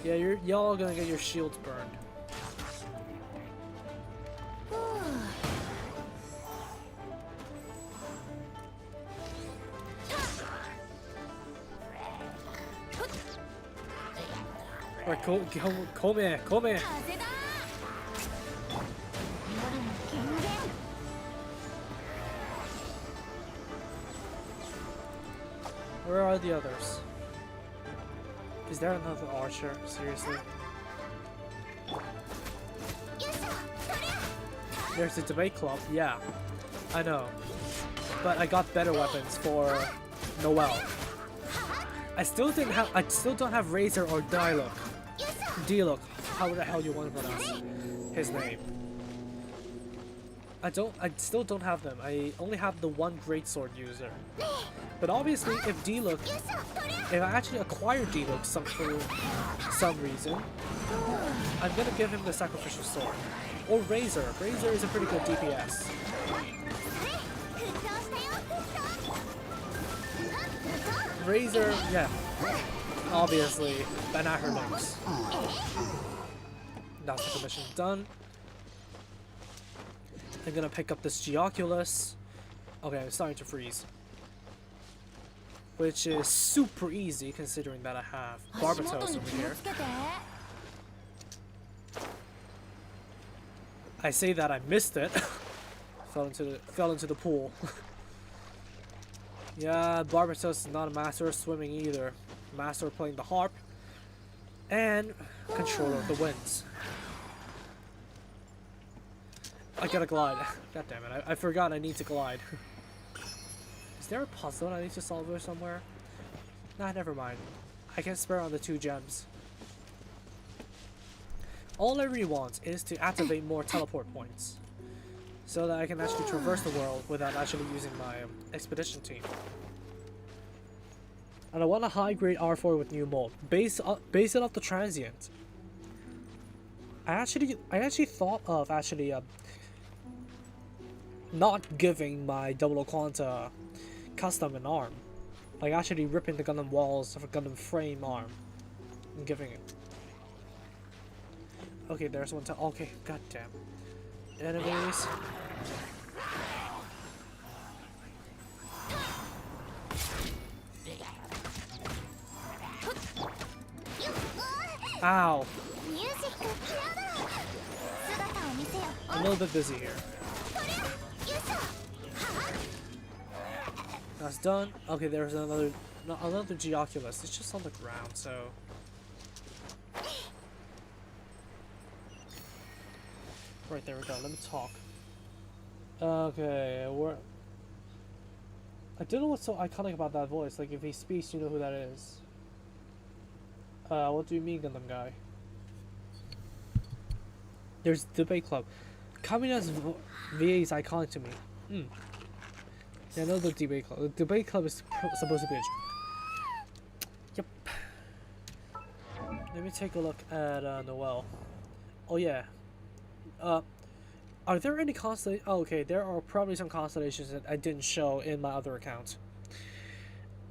Yeah, y'all gonna get your shields burned. Alright, come here. Where are the others? Is there another archer? Seriously? There's the debate club. Yeah, I know. But I got better weapons for Noel. I still don't have Razor or Diluc. Diluc, how the hell you want to pronounce his name? I still don't have them. I only have the one greatsword user. But obviously, if I actually acquire Diluc for some reason, I'm gonna give him the sacrificial sword. Or Razor. Razor is a pretty good DPS. Razor, yeah. Obviously, Banner links. That's the mission done. I'm gonna pick up this Geoculus. Okay, I'm starting to freeze. Which is super easy considering that I have Barbatos over here. I say that I missed it. fell into the pool. Yeah, Barbatos is not a master of swimming either. Master of playing the harp. And controller of the winds. I gotta glide. God damn it, I forgot I need to glide. Is there a puzzle I need to solve there somewhere? Nah, never mind. I can spare on the 2 gems. All I really want is to activate more teleport points. So that I can actually traverse the world without actually using my expedition team. And I want a high grade R4 with new mold. Base it off the transient. I actually thought of not giving my Double Quanta custom an arm. Like actually ripping the Gundam walls of a Gundam frame arm and giving it. Okay, there's one to okay, goddamn. Enemies. Ow. ミュージックキラーだろ姿を見せよ I'm a little bit busy here. こりゃよいしょは That's done. Okay, there's another Geoculus. It's just on the ground, so. Right, there we go. Let me talk. Okay, I don't know what's so iconic about that voice. Like, if he speaks, you know who that is. What do you mean, Gundam guy? There's Debate Club. Kamina's VA is iconic to me. Yeah, I know the Debate Club. The Debate Club is supposed to be a Yep. Let me take a look at Noelle. Oh yeah. Are there any constellations? Oh, okay, there are probably some constellations that I didn't show in my other account.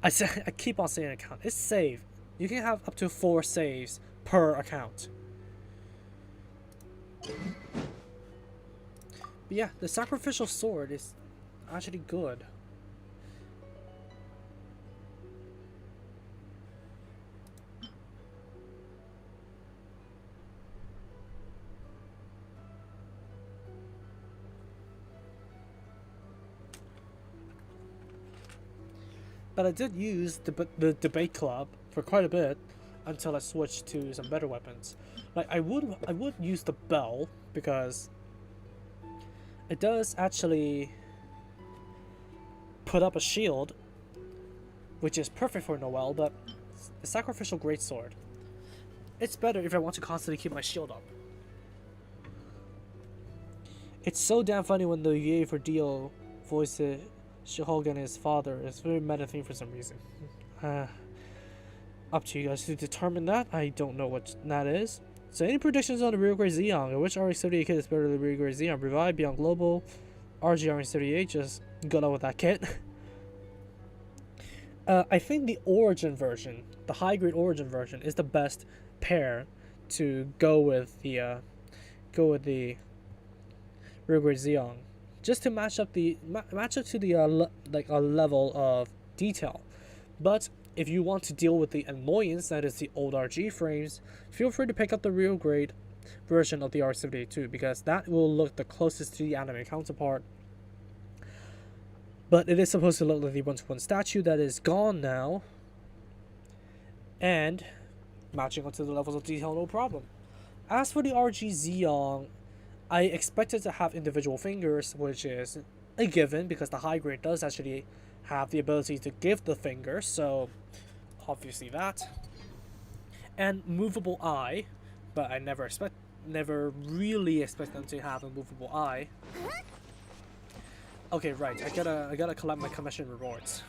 I keep on saying account. It's save. You can have up to 4 saves per account. But yeah, the sacrificial sword is actually good. But I did use the debate club for quite a bit until I switched to some better weapons. Like I would use the bell because it does actually put up a shield, which is perfect for Noelle. But the sacrificial greatsword, it's better if I want to constantly keep my shield up. It's so damn funny when the VA for Dio voices She-Hulk and his father. It's very meta thing for some reason. Up to you guys to determine that. I don't know what that is. So any predictions on the real grade Xeon? Which RX-78 kit is better than the real grade Xeon? Revive, Beyond Global, RG-RX-78. Just good luck with that kit. I think the Origin version, the high grade Origin version, is the best pair to go with the real grade Xeon, just to match up to the like a level of detail. But if you want to deal with the annoyance that is the old RG frames, feel free to pick up the real grade version of the RX-78 because that will look the closest to the anime counterpart. But it is supposed to look like the 1-to-1 statue that is gone now, and matching up to the levels of detail, no problem. As for the RG Xeon, I expected to have individual fingers, which is a given because the high grade does actually have the ability to give the fingers, so obviously that. And movable eye, but I never really expect them to have a movable eye. Okay, right. I gotta collect my commission rewards.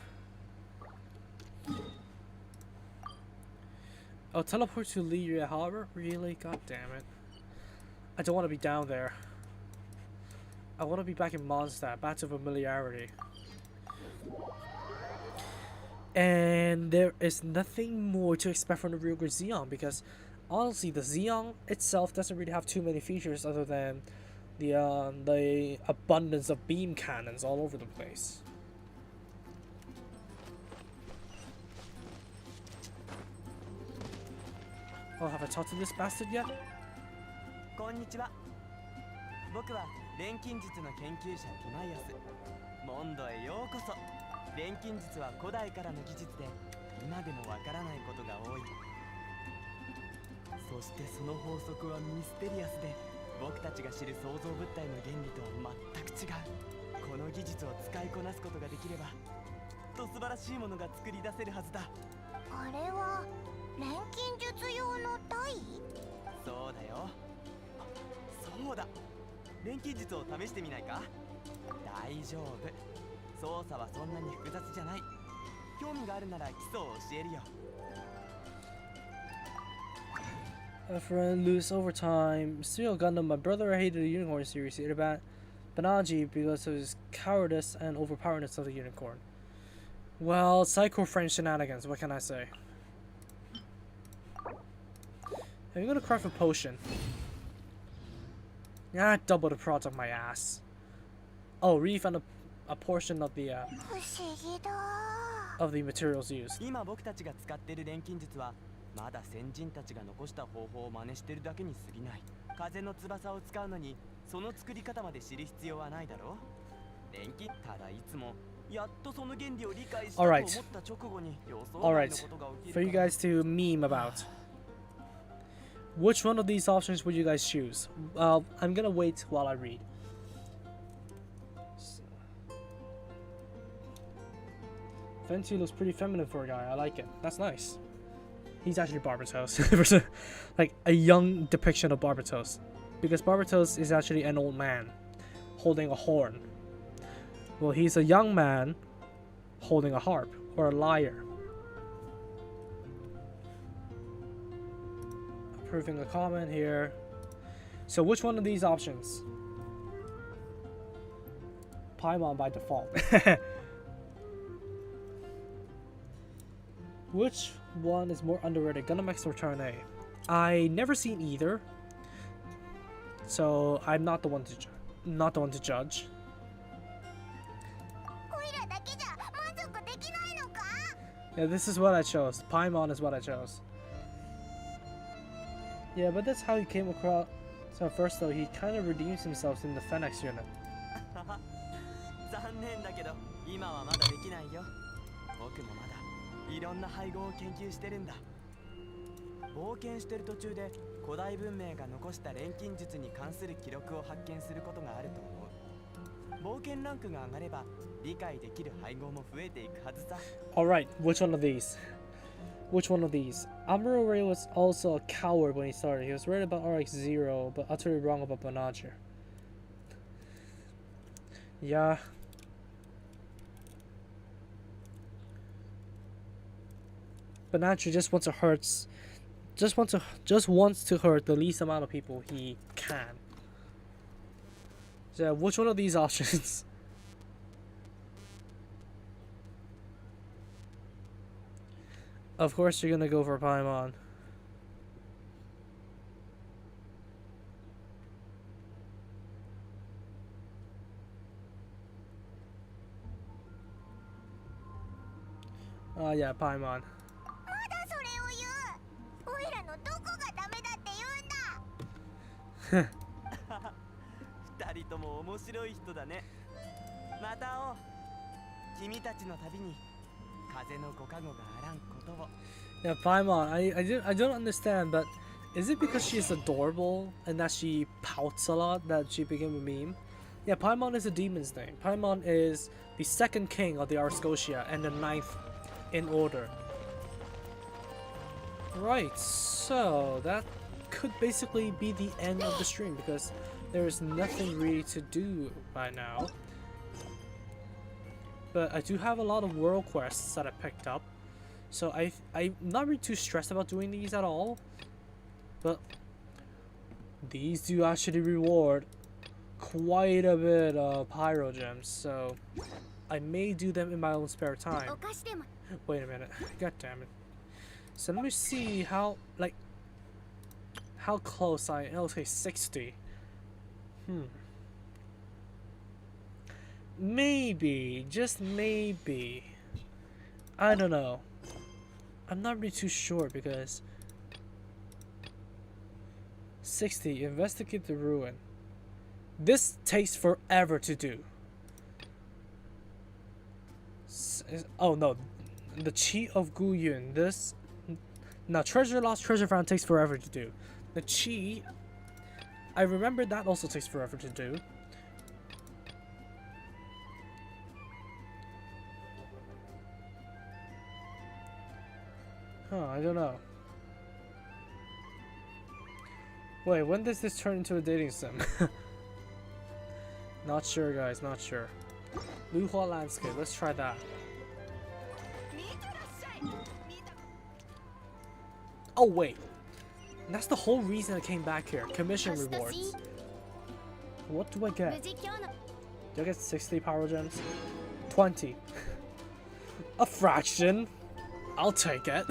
Oh, teleport to Liria Harbor? Really? God damn it. I don't want to be down there. I want to be back in Mondstadt, back to familiarity. And there is nothing more to expect from the real good Xeon because honestly, the Xeon itself doesn't really have too many features other than the abundance of beam cannons all over the place. Oh, have I talked to this bastard yet? こんにちは。僕は錬金術の研究者ティマイアス。モンドへようこそ。錬金術は古代からの技術で今でもわからないことが多い。そしてその法則はミステリアスで僕たちが知る創造物体の原理とは全く違う。この技術を使いこなすことができればと素晴らしいものが作り出せるはずだ。あれは錬金術用の台？そうだよ。そうだ。錬金術を試してみないか？大丈夫。操作はそんなに複雑じゃない。興味があるなら基礎を教えるよ。A friend lose overtime. Serial Gundam. My brother hated the Unicorn series. He hated Banaji because of his cowardice and overpowerness of the Unicorn. Well, psycho friend shenanigans. What can I say? I'm gonna craft a potion. Yeah, double the product of my ass. Oh, refund a portion of the materials used. 今僕たちが使っている錬金術はまだ先人たちが残した方法を真似してるだけに過ぎない。風の翼を使うのにその作り方まで知る必要はないだろ。錬金ただいつもやっとその原理を理解したと思った直後に予想外のことが起きる。For you guys to meme about, which one of these options would you guys choose? I'm gonna wait while I read. Venti looks pretty feminine for a guy. I like it. That's nice. He's actually Barbatos. Like a young depiction of Barbatos. Because Barbatos is actually an old man holding a horn. Well, he's a young man holding a harp or a lyre. Approving a comment here. So which one of these options? Paimon by default. Which one is more underrated, Gundam X or Turn A? I never seen either, so I'm not the one to judge. Yeah, this is what I chose. Paimon is what I chose. Yeah, but that's how he came across. So first though, he kind of redeems himself in the Phoenix unit. 残念だけど今はまだできないよ。僕もまだいろんな配合を研究してるんだ。冒険してる途中で古代文明が残した錬金術に関する記録を発見することがあると思う。冒険ランクが上がれば理解できる配合も増えていくはずさ。Alright, which one of these? Which one of these? Amuro Ray was also a coward when he started. He was right about RX-0, but utterly wrong about Bonager. Yeah. Bonager just wants to hurt. Just wants to hurt the least amount of people he can. So, which one of these options? Of course, you're gonna go for Paimon. Oh yeah, Paimon. 二人とも面白い人だね。また会おう。君たちの旅に風のご加護があらんことを。 Yeah, Paimon, I don't understand, but is it because she's adorable and that she pouts a lot that she became a meme? Yeah, Paimon is a demon's name. Paimon is the second king of the Arskotia and the 9th in order. Right, so that could basically be the end of the stream because there is nothing really to do right now. But I do have a lot of world quests that I picked up. So I'm not really too stressed about doing these at all. But these do actually reward quite a bit of pyro gems. So I may do them in my own spare time. Wait a minute. God damn it. So let me see how close I am. Okay, 60. Maybe, just maybe. I don't know. I'm not really too sure because 60, investigate the ruin. This takes forever to do. Oh no, the Chi of Guyun. This now treasure lost, treasure found takes forever to do. The Chi, I remember that also takes forever to do. I don't know. Wait, when does this turn into a dating sim? Not sure, guys, not sure. Luhua landscape, let's try that. Oh wait, that's the whole reason I came back here. Commission rewards. What do I get? Do I get 60 power gems? 20. A fraction. I'll take it.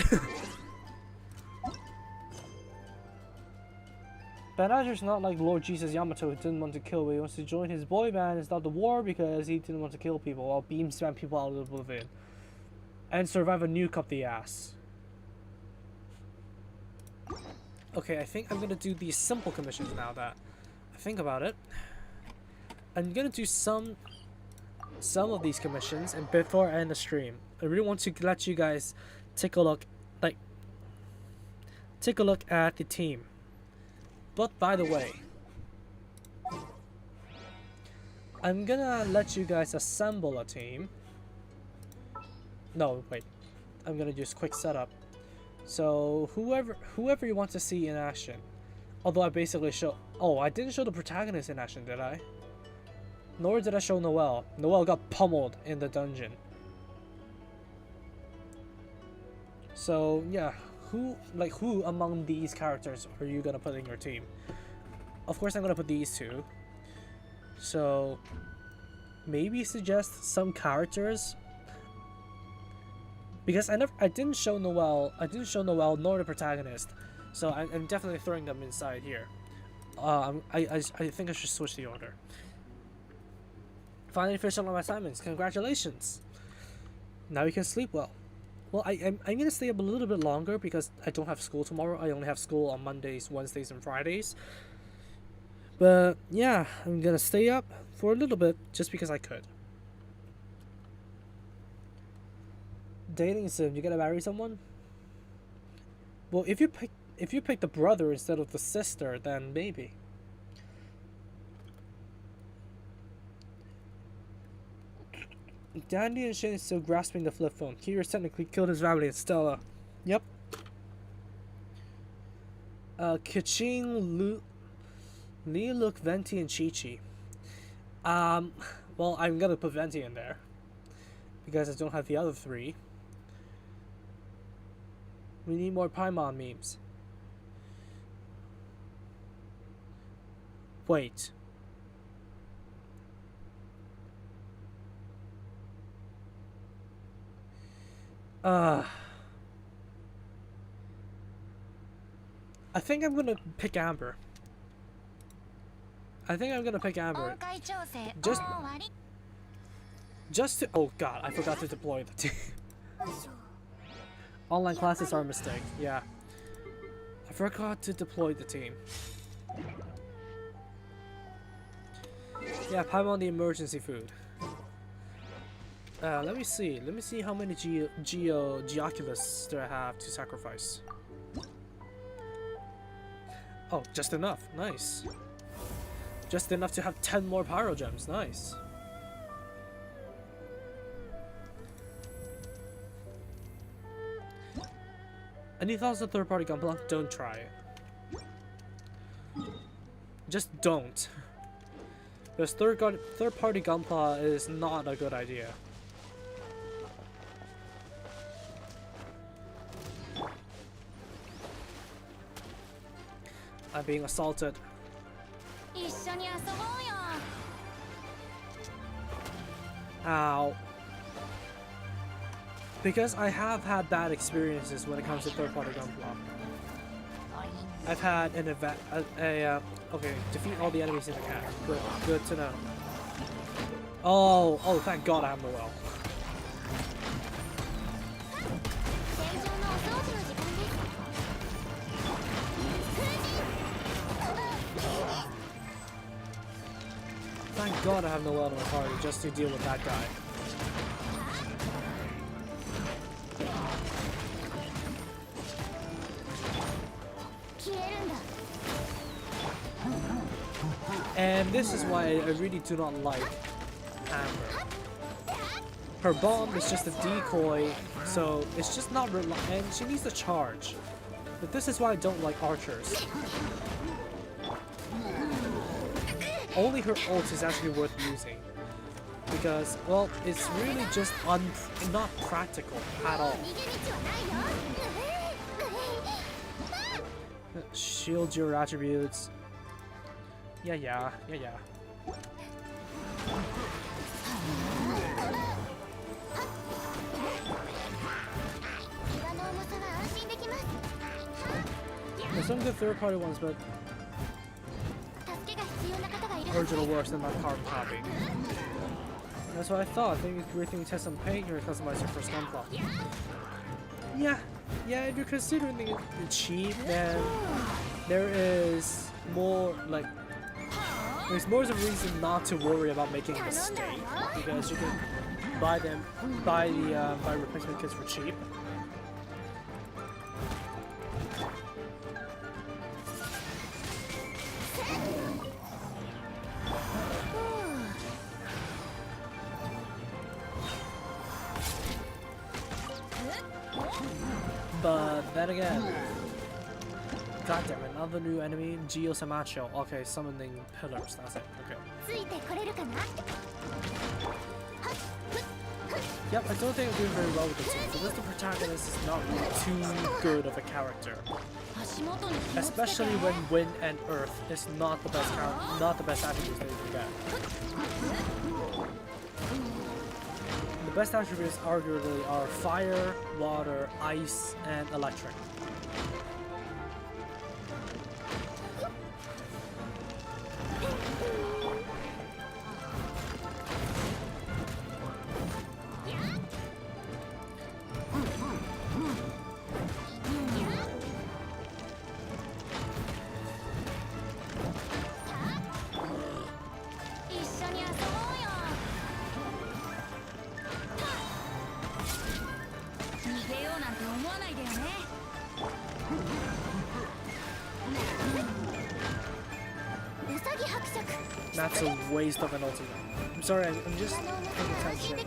Banagher's not like Lord Jesus Yamato who didn't want to kill, but he wants to join his boy band and start the war because he didn't want to kill people while beam spam people out of oblivion. And survive a nuke up the ass. Okay, I think I'm gonna do these simple commissions now that I think about it. I'm gonna do some of these commissions and before I end the stream. I really want to let you guys take a look at the team. But by the way, I'm gonna let you guys assemble a team. No, wait. I'm gonna just quick setup. So whoever you want to see in action. Although I basically show. Oh, I didn't show the protagonist in action, did I? Nor did I show Noelle. Noelle got pummeled in the dungeon. So yeah, who among these characters are you gonna put in your team? Of course, I'm gonna put these two. So maybe suggest some characters. Because I didn't show Noelle nor the protagonist, so I'm definitely throwing them inside here. I think I should switch the order. Finally finished all my assignments. Congratulations! Now you can sleep well. Well, I'm gonna stay up a little bit longer because I don't have school tomorrow. I only have school on Mondays, Wednesdays, and Fridays. But yeah, I'm gonna stay up for a little bit just because I could. Dating sim, you gotta marry someone? Well, if you pick the brother instead of the sister, then maybe. Dandy and Shin is still grasping the flip phone. Kira technically killed his family and Stella. Yep. Kaching, Li, Look, Venti, and Chi-Chi. Well, I'm gonna put Venti in there because I don't have the other three. We need more Paimon memes. Wait. I think I'm gonna pick Amber. Just to. Oh god, I forgot to deploy the team. Online classes are a mistake. Yeah, I forgot to deploy the team. Yeah, Paimon the emergency food. Let me see. Let me see how many Geoculus do I have to sacrifice. Oh, just enough. Nice. Just enough to have 10 more Pyro Gems. Nice. Any thoughts on third-party Gunpla? Don't try it. Just don't. Because third-party Gunpla is not a good idea. I'm being assaulted. Ow. Because I have had bad experiences when it comes to third-party Gunpla. I've had an event, okay, defeat all the enemies in the camp. Good to know. Oh, thank God I have Noelle. Thank God I have Noelle in my party just to deal with that guy. And this is why I really do not like Amber. Her bomb is just a decoy, so it's just not and she needs to charge. But this is why I don't like archers. Only her ult is actually worth using. Because, well, it's really just not practical at all. Shield your attributes. Yeah. There's some good third-party ones, but original worse than my carbon copy. That's what I thought. I think everything test some paint, you're customizing for Gunpla. Yeah, Yeah, if you're considering it cheap, then there is more like there's more of a reason not to worry about making a mistake, because you can buy replacement kits for cheap. But then again, goddamn, another new enemy, Geosamacho. Okay, summoning pillars, that's it. Okay. ついてこれるかな Yep, I don't think I'm doing very well with the team, because the protagonist is not really too good of a character. 足元に気をつけて Especially when wind and earth is not the best attributes that you can get. The best attributes arguably are fire, water, ice, and electric. That's a waste of an ultimate. I'm sorry, I'm just paying attention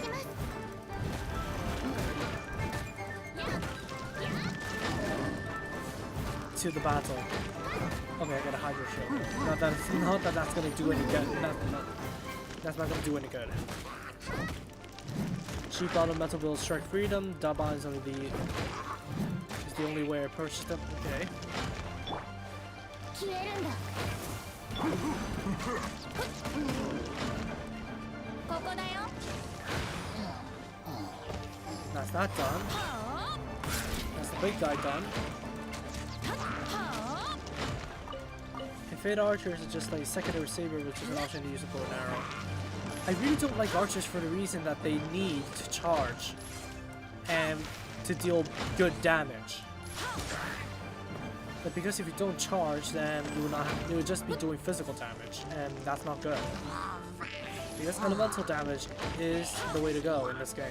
to the battle. Okay, I got a Hydro Shield. Not that that's gonna do any good. That's not gonna do any good. Cheap auto metal build strike freedom. Daba is only the only way I purchased them. Okay. 消えるんだここだよ That's that done. That's the big guy done. And Fade Archers is just like secondary saber, which is an option to use a bow and arrow. I really don't like archers for the reason that they need to charge and to deal good damage. But because if you don't charge, then you will just be doing physical damage, and that's not good. Because elemental damage is the way to go in this game.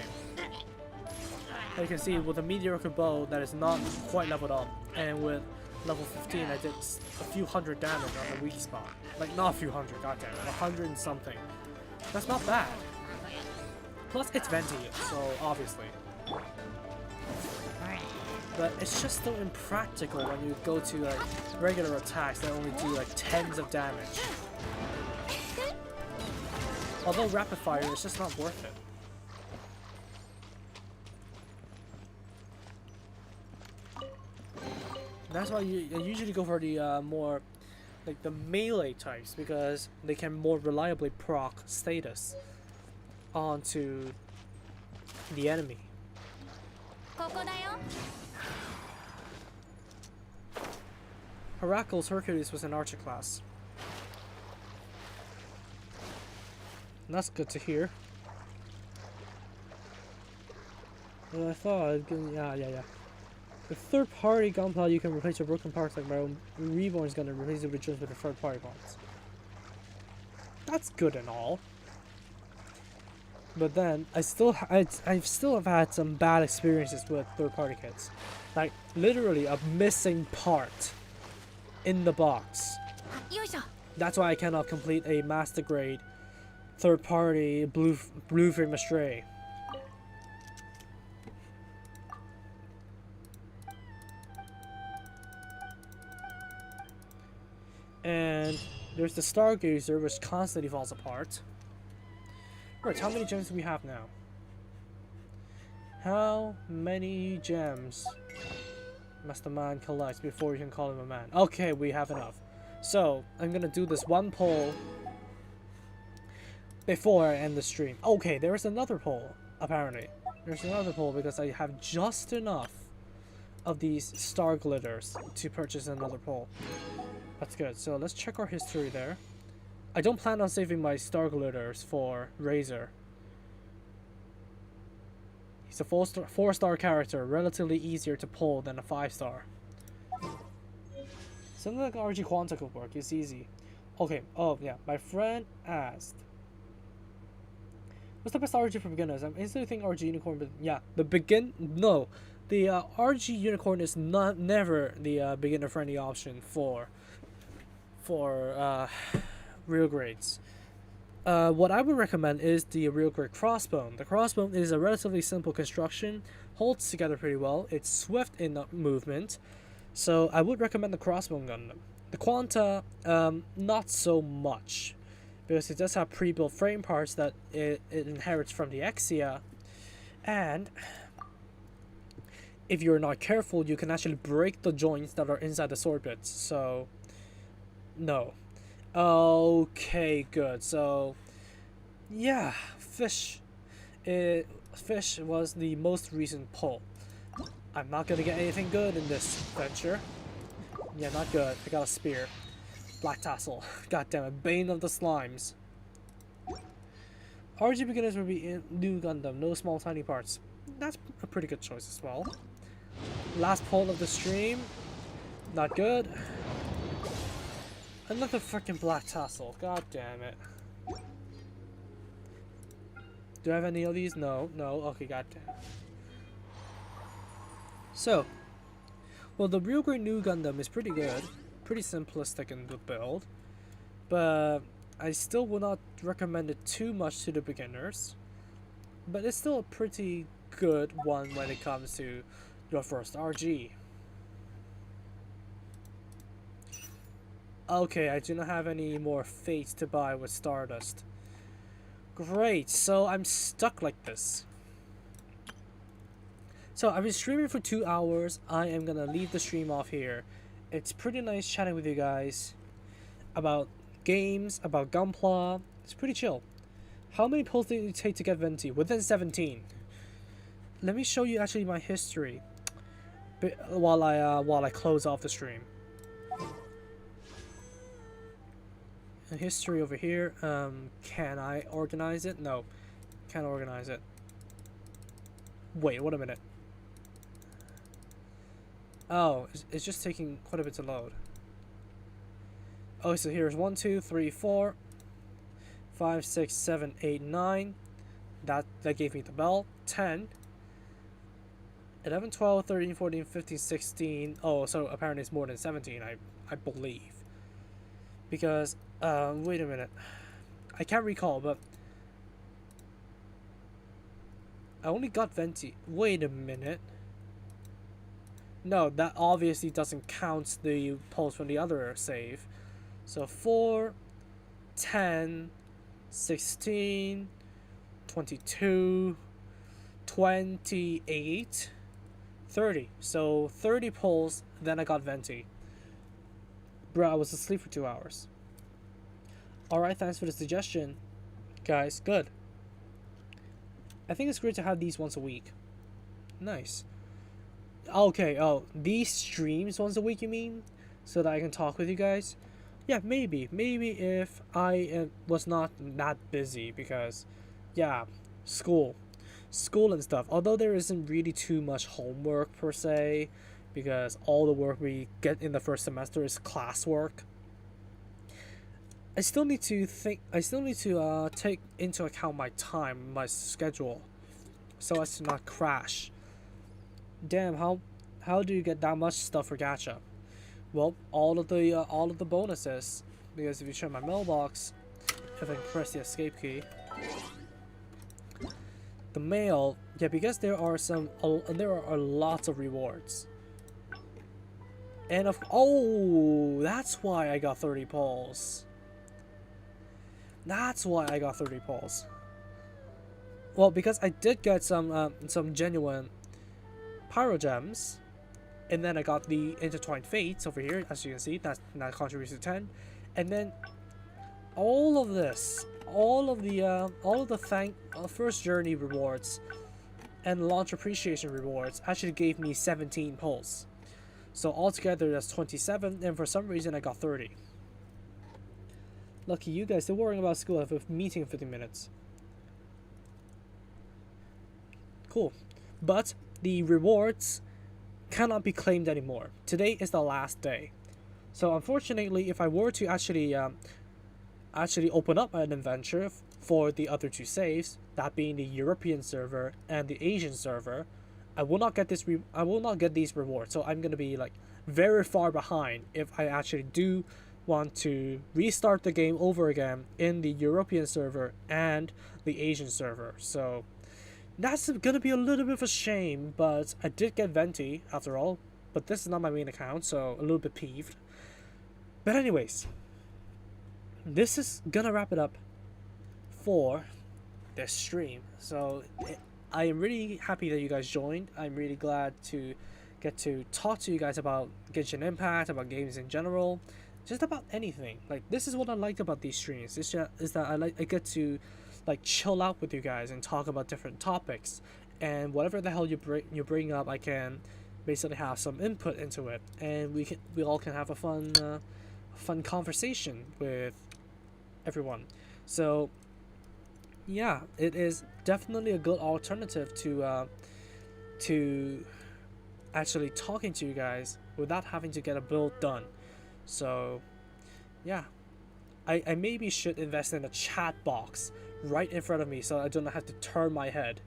As you can see, with a mediocre bow that is not quite leveled up, and with level 15 I did a few hundred damage on the weak spot. Like, not a few hundred, goddamn, 100 and something. That's not bad. Plus, it's Venti, so obviously. But it's just so impractical when you go to like regular attacks that only do like tens of damage. Although rapid fire is just not worth it. That's why I usually go for the more like the melee types, because they can more reliably proc status onto the enemy. ここだよ Heracles Hercules was an archer class. And that's good to hear. Well, I thought, yeah. With third-party Gunpla, you can replace your broken parts like Mario Reborn is going to replace it with just with the third-party parts. That's good and all. But then, I still have had some bad experiences with third-party kits. Like, literally a missing part in the box. よいしょ That's why I cannot complete a master grade third-party blue frame astray. And there's the Stargazer, which constantly falls apart. Right, how many gems do we have now? How many gems must a man collect before you can call him a man? Okay, we have enough. So, I'm gonna do this one poll before I end the stream. Okay, there is another poll, apparently. There's another poll because I have just enough of these star glitters to purchase another poll. That's good. So let's check our history there. I don't plan on saving my star glitters for Razor. He's a 4-star character, relatively easier to pull than a 5-star. Something like RG Quanta could work, it's easy. Okay, oh yeah, my friend asked, what's the best RG for beginners? I'm instantly thinking RG Unicorn, but yeah, the RG Unicorn is never the beginner friendly option for real grades. What I would recommend is the real grade Crossbone. The Crossbone is a relatively simple construction, holds together pretty well, it's swift in movement, so I would recommend the Crossbone Gundam. The Quanta, not so much, because it does have pre-built frame parts that it inherits from the Exia, and if you're not careful, you can actually break the joints that are inside the sword bits, so no. Okay, good. So, yeah, Fish was the most recent pull. I'm not gonna get anything good in this venture. Yeah, not good. I got a spear. Black Tassel. God damn it. Bane of the Slimes. RG beginners will be in new Gundam. No small tiny parts. That's a pretty good choice as well. Last pull of the stream. Not good. Another freaking Black Tassel. God damn it. Do I have any of these? No. No. Okay, god damn. So, well, the real great new Gundam is pretty good. Pretty simplistic in the build. But I still would not recommend it too much to the beginners. But it's still a pretty good one when it comes to your first RG. Okay, I do not have any more fates to buy with Stardust. Great, so I'm stuck like this. So I've been streaming for 2 hours. I am gonna leave the stream off here. It's pretty nice chatting with you guys about games, about Gunpla. It's pretty chill. How many pulls did it take to get Venti? Within 17. Let me show you actually my history while I close off the stream. A history over here. Can I organize it? No, can't organize it. Wait, what a minute. Oh, it's just taking quite a bit to load. Oh, so here's 1, 2, 3, 4, 5, 6, 7, 8, 9. That gave me the bell. 10, 11, 12, 13, 14, 15, 16. Oh, so apparently it's more than 17. I believe. Because wait a minute. I can't recall, but I only got Venti. Wait a minute. No, that obviously doesn't count the pulls from the other save. So 4, 10, 16, 22, 28, 30. So 30 pulls, then I got Venti. Bro, I was asleep for 2 hours. Alright, thanks for the suggestion. Guys, good. I think it's great to have these once a week. Nice. Okay, oh, these streams once a week, you mean? So that I can talk with you guys? Yeah, maybe. Maybe if I was not that busy, because, yeah, school and stuff. Although there isn't really too much homework per se, because all the work we get in the first semester is classwork. I still need to take into account my time, my schedule, so as to not crash. Damn, how do you get that much stuff for Gacha? Well, all of the bonuses, because if you check my mailbox, if I can press the escape key, the mail, yeah, because there are lots of rewards. And oh, that's why I got 30 pulls. That's why I got 30 pulls. Well, because I did get some genuine Pyro Gems, and then I got the Intertwined Fates over here, as you can see, that contributes to 10, and then all of this, all of the first journey rewards and launch appreciation rewards actually gave me 17 pulls. So altogether that's 27, and for some reason I got 30. Lucky you guys, still worrying about school. I have a meeting in 15 minutes. Cool. but the rewards cannot be claimed anymore. Today is the last day. So unfortunately, if I were to actually open up an adventure for the other two saves, that being the European server and the Asian server, I will not get these rewards. So I'm gonna be like very far behind if I actually do want to restart the game over again in the European server and the Asian server. So that's gonna be a little bit of a shame, but I did get Venti after all. But this is not my main account, so a little bit peeved. But anyways, this is gonna wrap it up for this stream. So I am really happy that you guys joined. I'm really glad to get to talk to you guys about Genshin Impact, about games in general, just about anything. Like, this is what I liked about these streams. Is that I get to like chill out with you guys and talk about different topics, and whatever the hell you bring up, I can basically have some input into it, and we all can have a fun conversation with everyone. So yeah, it is definitely a good alternative to actually talking to you guys without having to get a build done. So yeah, I maybe should invest in a chat box right in front of me so I don't have to turn my head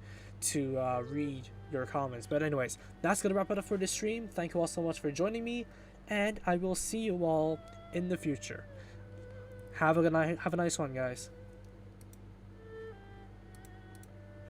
to read your comments. But anyways, that's gonna wrap it up for this stream. Thank you all so much for joining me, and I will see you all in the future. Have a nice one, guys.